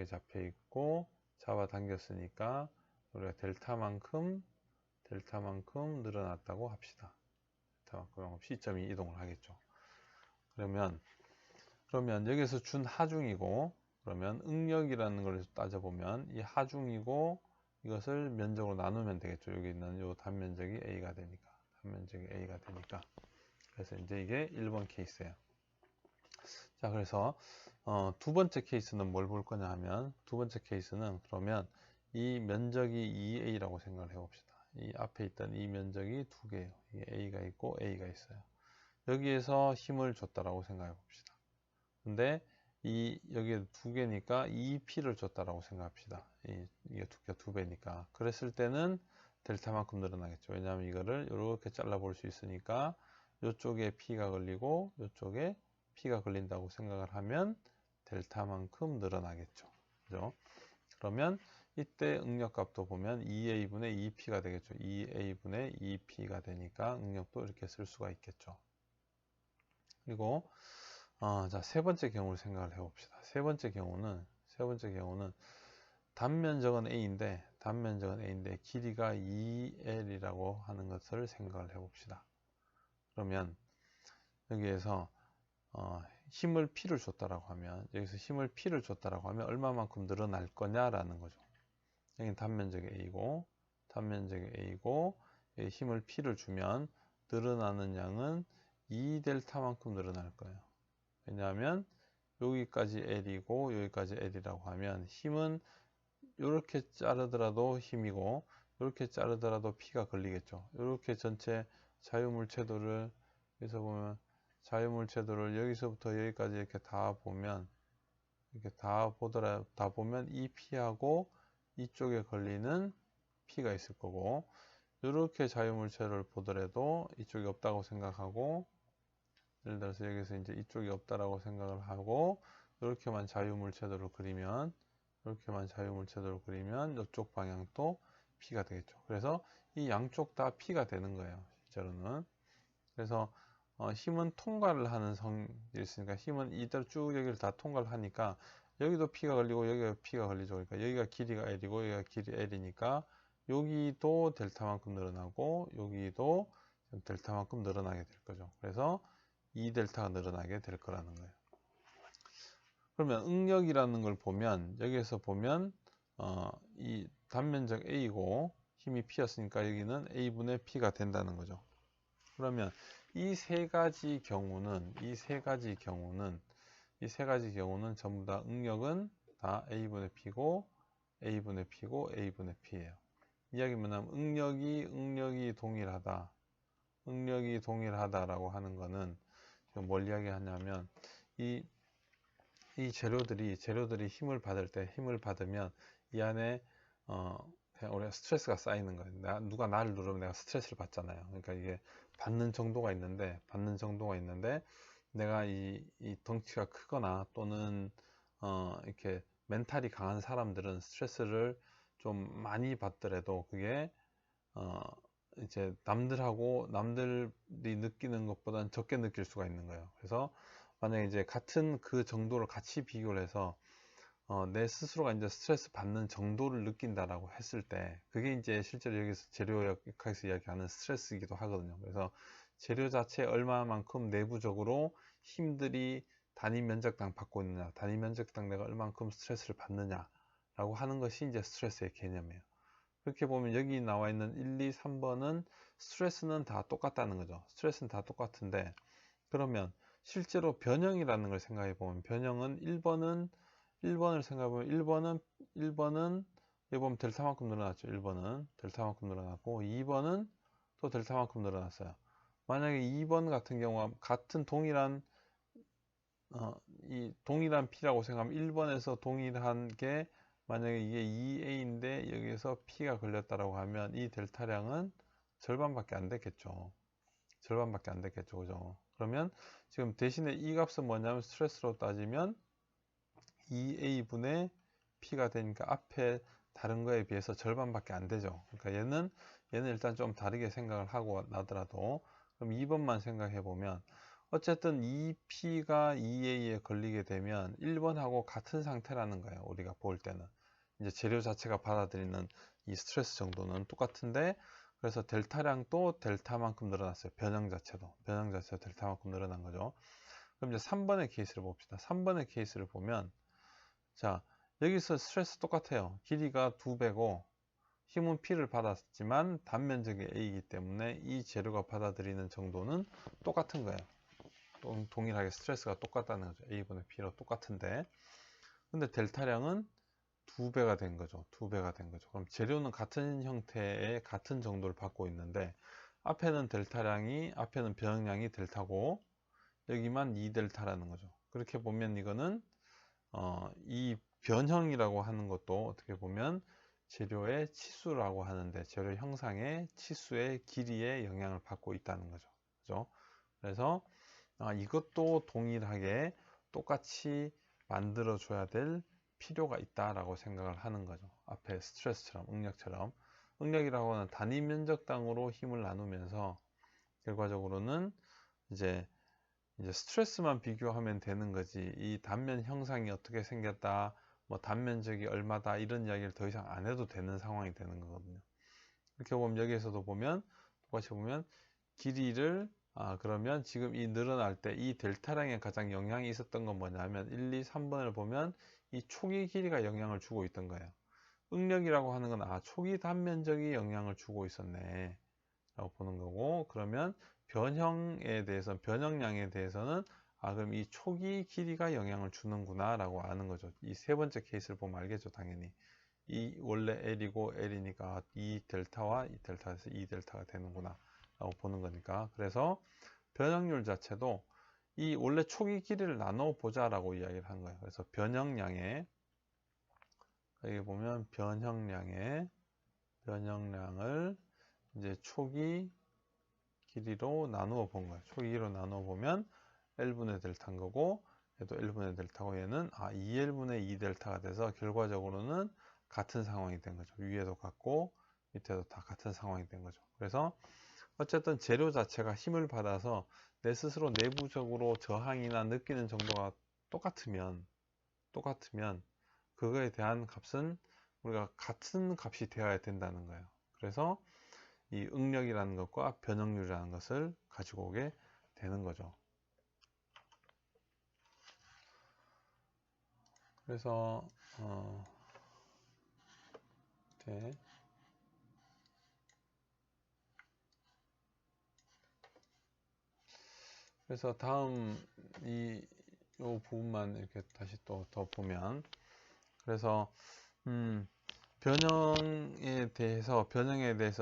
잡혀 있고, 잡아당겼으니까, 우리가 델타만큼 늘어났다고 합시다. 델타만큼 C점이 이동을 하겠죠. 그러면 여기서 준 하중이고, 그러면 응력이라는 걸 따져보면 이 하중이고 이것을 면적으로 나누면 되겠죠. 여기 있는 이 단면적이 A가 되니까. 그래서 이제 이게 1번 케이스예요. 자, 그래서 두 번째 케이스는 뭘 볼 거냐 하면, 두 번째 케이스는 그러면 이 면적이 2A라고 생각을 해봅시다. 이 앞에 있던 이 면적이 두 개예요. A가 있고 A가 있어요. 여기에서 힘을 줬다라고 생각해 봅시다. 근데 여기에 두 개니까 2P를 줬다라고 생각합시다. 이게 두께가 두 배니까. 그랬을 때는 델타만큼 늘어나겠죠. 왜냐하면 이거를 이렇게 잘라볼 수 있으니까 이쪽에 P가 걸리고 이쪽에 P가 걸린다고 생각을 하면 델타만큼 늘어나겠죠. 그죠? 그러면 이때 응력값도 보면 2A분의 2P가 되겠죠. 2A분의 2P가 되니까 응력도 이렇게 쓸 수가 있겠죠. 그리고 자, 세 번째 경우를 생각을 해봅시다. 세 번째 경우는 단면적은 A인데 길이가 2L이라고 하는 것을 생각을 해봅시다. 그러면 여기에서 힘을 P를 줬다라고 하면, 여기서 힘을 P를 줬다라고 하면 얼마만큼 늘어날 거냐라는 거죠. 여기는 단면적이 A고 여기 힘을 P를 주면 늘어나는 양은 2델타만큼 늘어날 거예요. 왜냐하면 여기까지 L이고 여기까지 L이라고 하면 힘은 이렇게 자르더라도 힘이고 이렇게 자르더라도 P가 걸리겠죠. 이렇게 전체 자유물체도를 여기서 보면 여기서부터 여기까지 이렇게 다 보면 이 P하고 이쪽에 걸리는 P가 있을 거고, 이렇게 자유물체를 보더라도 이쪽이 없다고 생각하고, 예를 들어서 여기서 이제 이쪽이 없다라고 생각을 하고 이렇게만 자유물체도를 그리면 이쪽 방향도 P가 되겠죠. 그래서 이 양쪽 다 P가 되는 거예요. 실제로는. 그래서 힘은 통과를 하는 성질이 있으니까 힘은 이대로 쭉 여기를 다 통과를 하니까 여기도 P가 걸리고 여기가 P가 걸리죠. 그러니까 여기가 길이가 L이고 여기가 길이 L이니까 여기도 델타만큼 늘어나고 여기도 델타만큼 늘어나게 될 거죠. 그래서 2델타가 늘어나게 될 거라는 거예요. 그러면 응력이라는 걸 보면, 여기에서 보면 이 단면적 A고 힘이 P였으니까 여기는 A분의 P가 된다는 거죠. 그러면 이 세 가지 경우는 전부 다 응력은 다 A분의 P고 A분의 P고 A분의 P예요. 이야기 뭐냐면 응력이 동일하다. 응력이 동일하다라고 하는 거는 지금 뭘 이야기하냐면 이 재료들이 힘을 받으면 이 안에 그냥 우리가 스트레스가 쌓이는 거예요. 누가 나를 누르면 내가 스트레스를 받잖아요. 그러니까 이게 받는 정도가 있는데 내가 이 덩치가 크거나 또는 이렇게 멘탈이 강한 사람들은 스트레스를 좀 많이 받더라도 그게 이제 남들이 느끼는 것보다는 적게 느낄 수가 있는 거예요. 그래서 만약에 이제 같은 그 정도를 같이 비교를 해서 내 스스로가 이제 스트레스 받는 정도를 느낀다라고 했을 때 그게 이제 실제로 여기서 재료역학에서 이야기하는 스트레스이기도 하거든요. 그래서 재료 자체에 얼마만큼 내부적으로 힘들이 단위 면적당 받고 있느냐, 단위 면적당 내가 얼마만큼 스트레스를 받느냐라고 하는 것이 이제 스트레스의 개념이에요. 그렇게 보면 여기 나와 있는 1, 2, 3번은 스트레스는 다 똑같다는 거죠. 스트레스는 다 똑같은데 그러면 실제로 변형이라는 걸 생각해 보면 변형은 1번을 생각해 보면 1번은 여기 보면 델타만큼 늘어났죠. 1번은 델타만큼 늘어났고 2번은 또 델타만큼 늘어났어요. 만약에 2번 같은 경우와 같은 이 동일한 P라고 생각하면 1번에서 동일한 게 만약에 이게 2A인데 여기서 P가 걸렸다라고 하면 이 델타량은 절반밖에 안 됐겠죠. 절반밖에 안 됐겠죠. 그죠? 그러면 지금 대신에 이 값은 뭐냐면 스트레스로 따지면 2A분의 P가 되니까 앞에 다른 거에 비해서 절반밖에 안 되죠. 그러니까 얘는 일단 좀 다르게 생각을 하고 나더라도 그럼 2번만 생각해 보면 어쨌든 2P가 2A에 걸리게 되면 1번하고 같은 상태라는 거예요. 우리가 볼 때는 이제 재료 자체가 받아들이는 이 스트레스 정도는 똑같은데 그래서 델타량도 델타만큼 늘어났어요. 변형 자체도 델타만큼 늘어난 거죠. 그럼 이제 3번의 케이스를 봅시다. 3번의 케이스를 보면 자 여기서 스트레스 똑같아요. 길이가 2배고 힘은 P를 받았지만 단면적이 A이기 때문에 이 재료가 받아들이는 정도는 똑같은 거예요. 동일하게 스트레스가 똑같다는 거죠. A분의 P로 똑같은데 근데 델타량은 2배가 된 거죠. 2배가 된 거죠. 그럼 재료는 같은 형태의 같은 정도를 받고 있는데 앞에는 변형량이 델타고 여기만 2델타라는 거죠. 그렇게 보면 이거는 이 변형이라고 하는 것도 어떻게 보면 재료의 치수라고 하는데 재료 형상의 치수의 길이에 영향을 받고 있다는 거죠. 그죠? 그래서 이것도 동일하게 똑같이 만들어 줘야 될 필요가 있다라고 생각을 하는 거죠. 앞에 스트레스처럼 응력이라고 하는 단위 면적당으로 힘을 나누면서 결과적으로는 이제 스트레스만 비교하면 되는 거지 이 단면 형상이 어떻게 생겼다 뭐 단면적이 얼마다 이런 이야기를 더 이상 안 해도 되는 상황이 되는 거거든요. 이렇게 보면 여기에서도 보면 똑같이 보면 길이를 그러면 지금 이 늘어날 때 이 델타량에 가장 영향이 있었던 건 뭐냐면 1, 2, 3번을 보면 이 초기 길이가 영향을 주고 있던 거예요. 응력이라고 하는 건 초기 단면적이 영향을 주고 있었네 라고 보는 거고 그러면 변형량에 대해서는 그럼 이 초기 길이가 영향을 주는구나 라고 아는 거죠. 이 세 번째 케이스를 보면 알겠죠. 당연히 이 원래 L이고 L이니까 이 델타와 이 델타에서 이 델타가 되는구나 라고 보는 거니까 그래서 변형률 자체도 이 원래 초기 길이를 나눠 보자 라고 이야기를 한 거예요. 그래서 변형량에 여기 보면 변형량을 이제 초기 길이로 나누어 본 거예요. 초기 길이로 나누어 보면 L분의 델타인 거고 얘도 L분의 델타고 얘는 2L분의 2델타가 돼서 결과적으로는 같은 상황이 된 거죠. 위에도 같고 밑에도 다 같은 상황이 된 거죠. 그래서 어쨌든 재료 자체가 힘을 받아서 내 스스로 내부적으로 저항이나 느끼는 정도가 똑같으면 그거에 대한 값은 우리가 같은 값이 되어야 된다는 거예요. 그래서 이 응력이라는 것과 변형률이라는 것을 가지고 오게 되는 거죠. 그래서 네. 그래서 다음 요 부분만 이렇게 다시 또 더 보면 그래서 변형에 대해서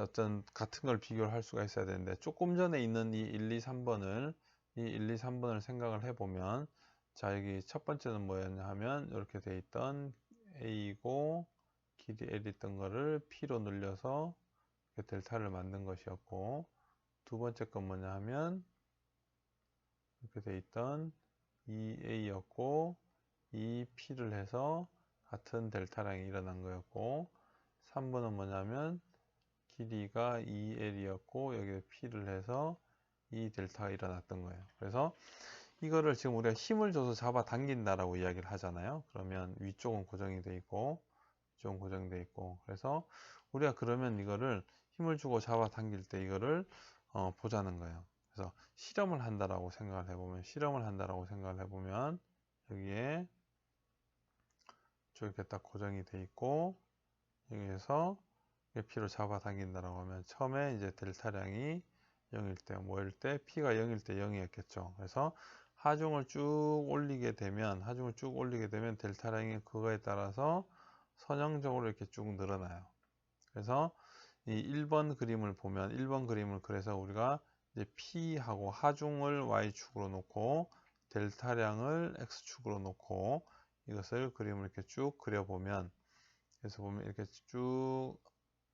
어떤 같은 걸 비교를 할 수가 있어야 되는데, 조금 전에 있는 이 1, 2, 3번을 생각을 해보면, 자, 여기 첫 번째는 뭐였냐 하면 이렇게 돼 있던 A고 길이 L 있던 거를 P로 늘려서 델타를 만든 것이었고, 두 번째 건 뭐냐 하면 이렇게 돼 있던 2A였고 2P를 해서 같은 델타량이 일어난 거였고, 3번은 뭐냐면 길이가 2L이었고 여기에 P를 해서 2델타가 일어났던 거예요. 그래서 이거를 지금 우리가 힘을 줘서 잡아 당긴다라고 이야기를 하잖아요. 그러면 위쪽은 고정이 돼 있고 위쪽은 고정돼 있고, 그래서 우리가 그러면 이거를 힘을 주고 잡아 당길 때 이거를 보자는 거예요. 그래서 실험을 한다라고 생각을 해보면 여기에 이렇게 딱 고정이 돼 있고, 여기에서 P로 잡아 당긴다라고 하면 처음에 이제 델타량이 0일 때, 뭐일 때? P가 0일 때 0이었겠죠. 그래서 하중을 쭉 올리게 되면 델타량이 그거에 따라서 선형적으로 이렇게 쭉 늘어나요. 그래서 이 1번 그림을 보면 1번 그림을 그래서 우리가 이제 P하고 하중을 Y축으로 놓고 델타량을 X축으로 놓고 이것을 그림을 이렇게 쭉 그려보면, 그래서 보면 이렇게 쭉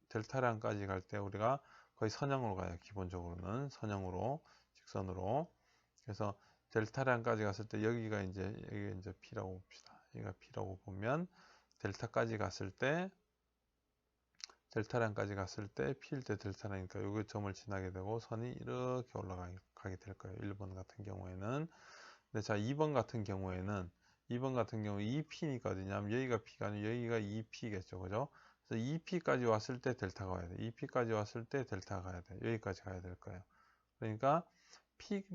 델타량까지 갈 때 우리가 거의 선형으로 가요. 기본적으로는 선형으로, 직선으로. 그래서 델타량까지 갔을 때 여기가 이제 P라고 봅시다. 여기가 P라고 보면 델타량까지 갔을 때 P일 때 델타량이니까 여기 점을 지나게 되고 선이 이렇게 올라가게 될 거예요. 1번 같은 경우에는. 근데 자, 2번 같은 경우에 2P니까 어디냐면 여기가 P가 아니고 여기가 2P겠죠. 그죠? 그래서 2P까지 왔을 때 델타가 와야 돼. 2P까지 왔을 때 델타가 가야 돼. 여기까지 가야 될 거예요. 그러니까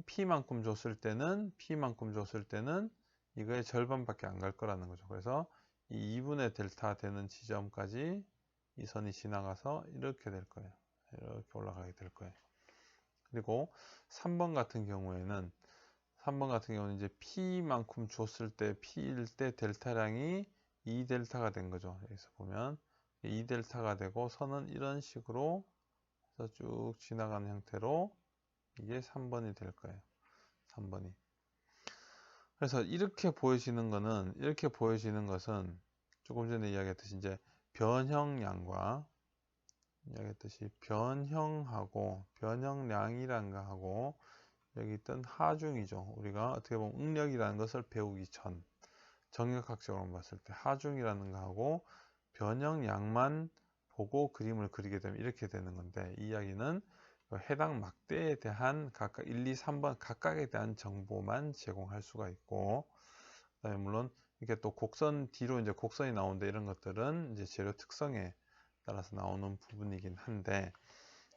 P만큼 줬을 때는 이거의 절반밖에 안 갈 거라는 거죠. 그래서 이 2분의 델타 되는 지점까지 이 선이 지나가서 이렇게 될 거예요. 이렇게 올라가게 될 거예요. 그리고 3번 같은 경우에는 이제 P만큼 줬을 때 P일 때 델타량이 2델타가 된 거죠. 여기서 보면 2델타가 되고 선은 이런 식으로 해서 쭉 지나가는 형태로 이게 3번이 될 거예요. 3번이. 그래서 이렇게 보여지는 것은 조금 전에 이야기했듯이 이제 변형량과 변형량이라는 거하고 여기 있던 하중이죠. 우리가 어떻게 보면 응력이라는 것을 배우기 전 정역학적으로 봤을 때 하중이라는 거하고 변형량만 보고 그림을 그리게 되면 이렇게 되는 건데, 이 이야기는 해당 막대에 대한 각각 1, 2, 3번 각각에 대한 정보만 제공할 수가 있고, 그다음에 물론 이게 또 곡선 뒤로 이제 곡선이 나오는데 이런 것들은 이제 재료 특성에 따라서 나오는 부분이긴 한데,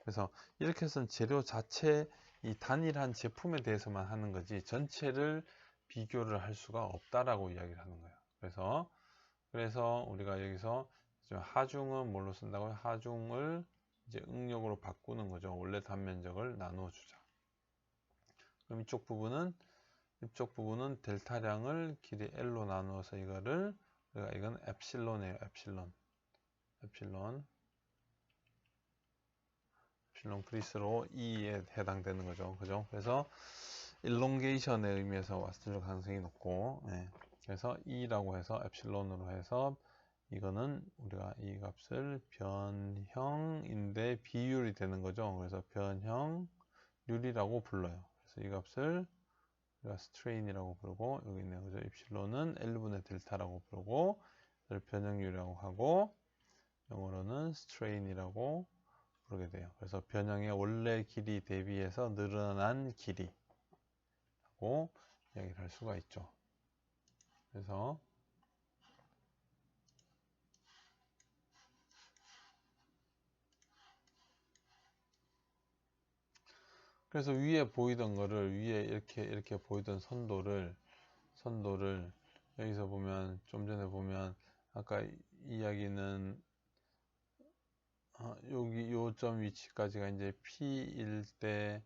그래서 이렇게 해서는 재료 자체 이 단일한 제품에 대해서만 하는 거지 전체를 비교를 할 수가 없다라고 이야기를 하는 거예요. 그래서 우리가 여기서 하중은 뭘로 쓴다고요? 하중을 이제 응력으로 바꾸는 거죠. 원래 단면적을 나누어 주자. 그럼 이쪽 부분은 델타량을 길이 L로 나누어서 이건 엡실론이에요. 엡실론 그리스로 E에 해당되는 거죠. 그죠? 그래서 일롱게이션의 의미에서 왔을 가능성이 높고, 그래서 E라고 해서 엡실론으로 해서 이거는 우리가 이 값을 변형인데 비율이 되는 거죠. 그래서 변형률이라고 불러요. 그래서 이 값을 우리가 스트레인이라고 부르고, 여기 있네요. 그죠? 입실론은 L분의 델타라고 부르고, 이걸 변형률이라고 하고, 영어로는 스트레인이라고 부르게 돼요. 그래서 변형의 원래 길이 대비해서 늘어난 길이라고 이야기를 할 수가 있죠. 그래서 위에 보이던 거를 위에 이렇게 보이던 선도를 여기서 보면 좀 전에 보면 아까 이야기는 여기 요점 위치까지가 이제 P일 때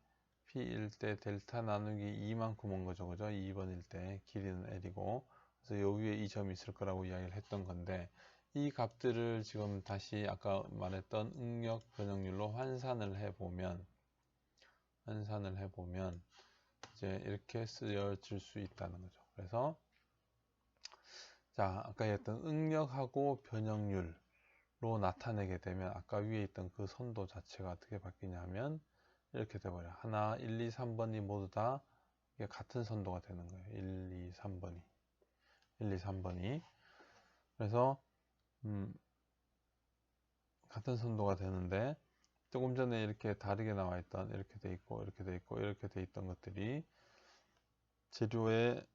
델타 나누기 2만큼 온 거죠. 그죠? 2번일 때 길이는 L이고, 그래서 요 위에 이 점이 있을 거라고 이야기를 했던 건데, 이 값들을 지금 다시 아까 말했던 응력 변형률로 환산을 해보면 이제 이렇게 쓰여질 수 있다는 거죠. 그래서 자, 아까 했던 응력하고 변형률로 나타내게 되면 아까 위에 있던 그 선도 자체가 어떻게 바뀌냐면 이렇게 돼버려. 하나, 1, 2, 3번이 모두 다 이게 같은 선도가 되는 거예요. 1, 2, 3번이. 1, 2, 3번이. 그래서 같은 선도가 되는데 조금 전에 이렇게 다르게 나와 있던 이렇게 돼 있고 이렇게 돼 있고 이렇게 돼 있던 것들이 재료의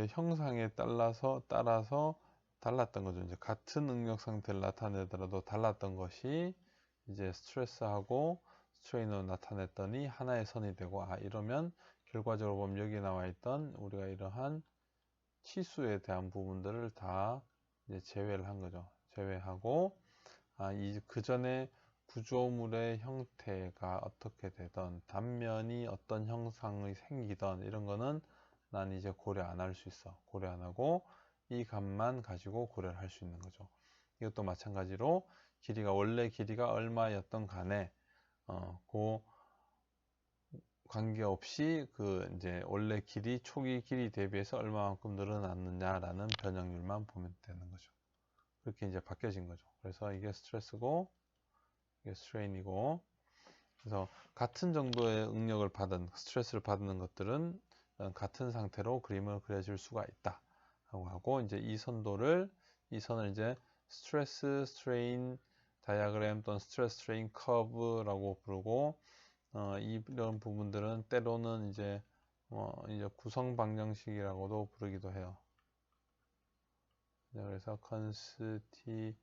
형상에 따라서 달랐던 거죠. 이제 같은 응력 상태를 나타내더라도 달랐던 것이 이제 스트레스하고 스트레인으로 나타냈더니 하나의 선이 되고, 이러면 결과적으로 보면 여기 나와 있던 우리가 이러한 치수에 대한 부분들을 다 이제 제외를 한 거죠. 제외하고 그 전에 구조물의 형태가 어떻게 되던 단면이 어떤 형상이 생기던 이런 거는 난 이제 고려 안 할 수 있어. 고려 안 하고 이 값만 가지고 고려를 할 수 있는 거죠. 이것도 마찬가지로 원래 길이가 얼마였던 간에 그 관계없이 그 이제 원래 초기 길이 대비해서 얼마만큼 늘어났느냐라는 변형률만 보면 되는 거죠. 그렇게 이제 바뀌어진 거죠. 그래서 이게 스트레스고 이게 스트레인이고, 그래서 같은 정도의 응력을 받은 스트레스를 받는 것들은 같은 상태로 그림을 그려줄 수가 있다 라고 하고, 이제 이 선을 이제 스트레스 스트레인 다이어그램 또는 스트레스 스트레인 커브라고 부르고, 이런 부분들은 때로는 이제 구성 방정식이라고도 부르기도 해요. 그래서 constitutive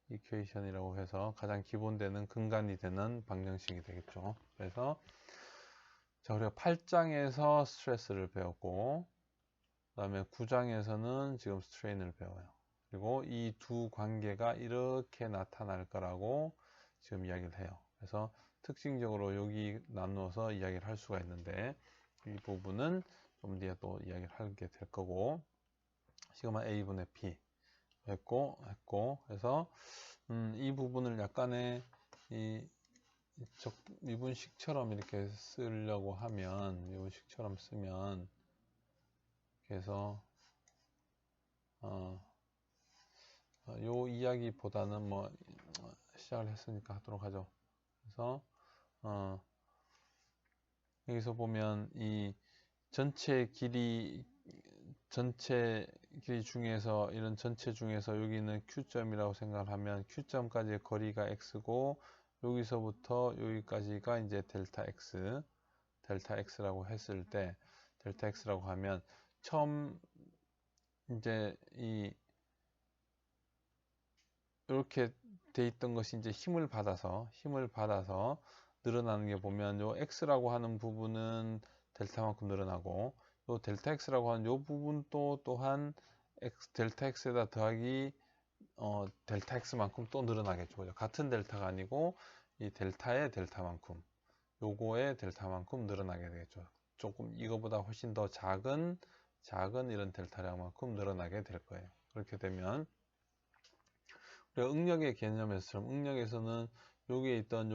equation이라고 해서 가장 기본되는 근간이 되는 방정식이 되겠죠. 그래서 자, 우리가 8장에서 스트레스를 배웠고, 그 다음에 9장에서는 지금 스트레인을 배워요. 그리고 이 두 관계가 이렇게 나타날 거라고 지금 이야기를 해요. 그래서 특징적으로 여기 나누어서 이야기를 할 수가 있는데, 이 부분은 좀 뒤에 또 이야기를 하게 될 거고, 시그마 A분의 P 했고, 그래서 이 부분을 약간의 미분식처럼 이렇게 쓰려고 하면, 미분식처럼 쓰면, 그래서 요 이야기보다는 시작을 했으니까 하도록 하죠. 그래서 여기서 보면 이 전체 길이 중에서 이런 전체 중에서 여기는 Q점이라고 생각을 하면 Q점까지의 거리가 X고, 여기서부터 여기까지가 이제 델타 X라고 했을 때, 델타 X라고 하면 처음 이제 이렇게 돼 있던 것이 이제 힘을 받아서 늘어나는 게 보면 요 X라고 하는 부분은 델타만큼 늘어나고, 요 델타 X라고 하는 요 부분도 또한 델타 X에다 더하기 델타 X만큼 또 늘어나겠죠. 같은 델타가 아니고 이 델타의 델타만큼, 요거의 델타만큼 늘어나게 되겠죠. 조금 이거보다 훨씬 더 작은 이런 델타량만큼 늘어나게 될 거예요. 그렇게 되면 우리가 응력의 개념에서처럼 응력에서는 여기에 있던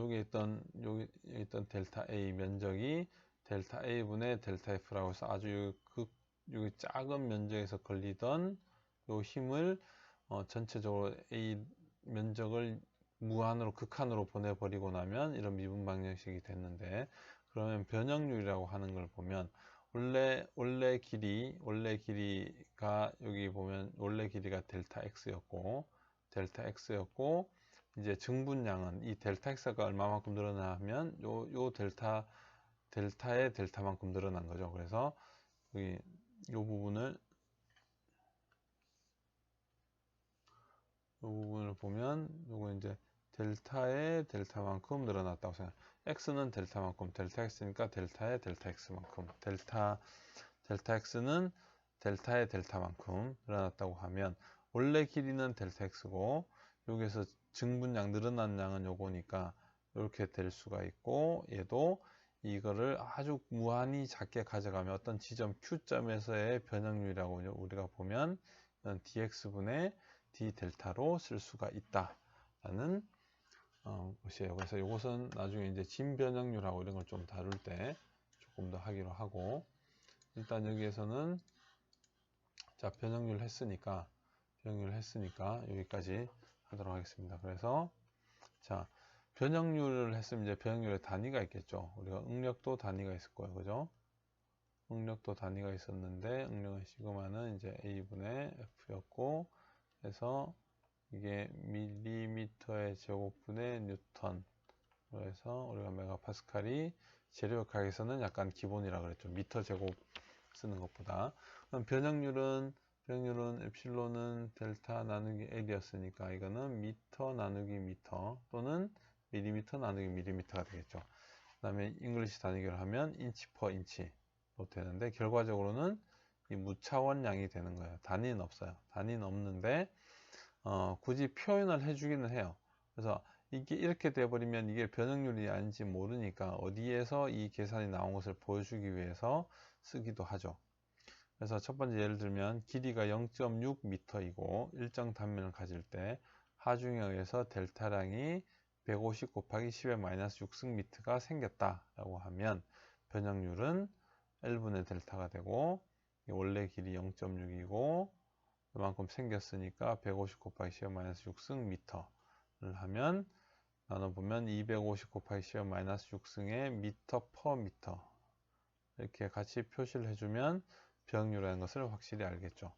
델타 A 면적이 델타 A분의 델타 F라고 해서 아주 여기 작은 면적에서 걸리던 요 힘을 전체적으로 A 면적을 무한으로 극한으로 보내버리고 나면 이런 미분 방정식이 됐는데, 그러면 변형률이라고 하는 걸 보면 원래 길이가 여기 보면 원래 길이가 델타 X였고 이제 증분량은 이 델타 X가 얼마만큼 늘어나면 요 델타의 델타만큼 늘어난 거죠. 그래서 여기 요 부분을 보면 요거 이제 델타의 델타만큼 늘어났다고 생각. X는 델타만큼, 델타 X니까 델타의 델타 X만큼, 델타 X는 델타의 델타만큼 늘어났다고 하면 원래 길이는 델타 X고 여기서 증분량 늘어난 양은 요거니까 이렇게 될 수가 있고, 얘도 이거를 아주 무한히 작게 가져가면 어떤 지점 Q점에서의 변형률이라고 우리가 보면 dx분의 d 델타로 쓸 수가 있다라는 것이에요. 그래서 이것은 나중에 이제 진 변형률하고 이런 걸 좀 다룰 때 조금 더 하기로 하고, 일단 여기에서는 자 변형률 했으니까 여기까지 하도록 하겠습니다. 그래서 자 변형률을 했으면 이제 변형률의 단위가 있겠죠. 우리가 응력도 단위가 있을 거예요. 그죠? 응력도 단위가 있었는데 응력의 시그마는 이제 A분의 F였고, 그래서 이게 밀리미터의 제곱분의 뉴턴, 그래서 우리가 메가파스칼이 재료역학에서는 약간 기본이라 그랬죠. 미터 제곱 쓰는 것보다. 그럼 변형률은 엡실론은 델타 나누기 L이었으니까 이거는 미터 나누기 미터 또는 밀리미터 나누기 밀리미터가 되겠죠. 그 다음에 잉글리시 단위를 하면 인치 퍼 인치로 되는데, 결과적으로는 이 무차원량이 되는 거예요. 단위는 없어요. 단위는 없는데 굳이 표현을 해주기는 해요. 그래서 이게 이렇게 돼버리면 이게 변형률이 아닌지 모르니까 어디에서 이 계산이 나온 것을 보여주기 위해서 쓰기도 하죠. 그래서 첫 번째 예를 들면 길이가 0.6m이고 일정 단면을 가질 때 하중에 의해서 델타량이 150 곱하기 10의 마이너스 6승미터가 생겼다라고 하면 변형률은 L분의 델타가 되고, 원래 길이 0.6이고 그만큼 생겼으니까 150 곱하기 10의 마이너스 6승미터를 하면 나눠보면 250 곱하기 10의 마이너스 6승의 미터 퍼 미터, 이렇게 같이 표시를 해주면 변형률이라는 것을 확실히 알겠죠.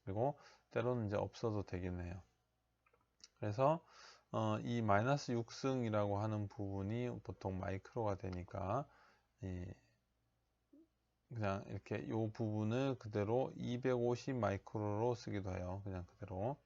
그리고 때로는 이제 없어도 되긴 해요. 그래서 이 마이너스 6승이라고 하는 부분이 보통 마이크로가 되니까 그냥 이렇게 이 부분을 그대로 250 마이크로로 쓰기도 해요. 그냥 그대로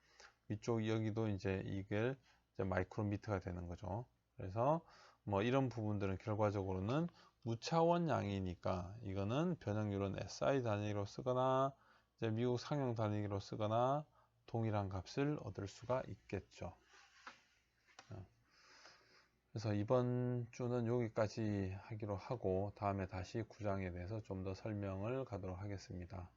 위쪽 여기도 이제 이게 이제 마이크로미터가 되는 거죠. 그래서 뭐 이런 부분들은 결과적으로는 무차원량이니까 이거는 변형률은 SI 단위로 쓰거나 이제 미국 상용 단위로 쓰거나 동일한 값을 얻을 수가 있겠죠. 그래서 이번 주는 여기까지 하기로 하고 다음에 다시 구장에 대해서 좀 더 설명을 가도록 하겠습니다.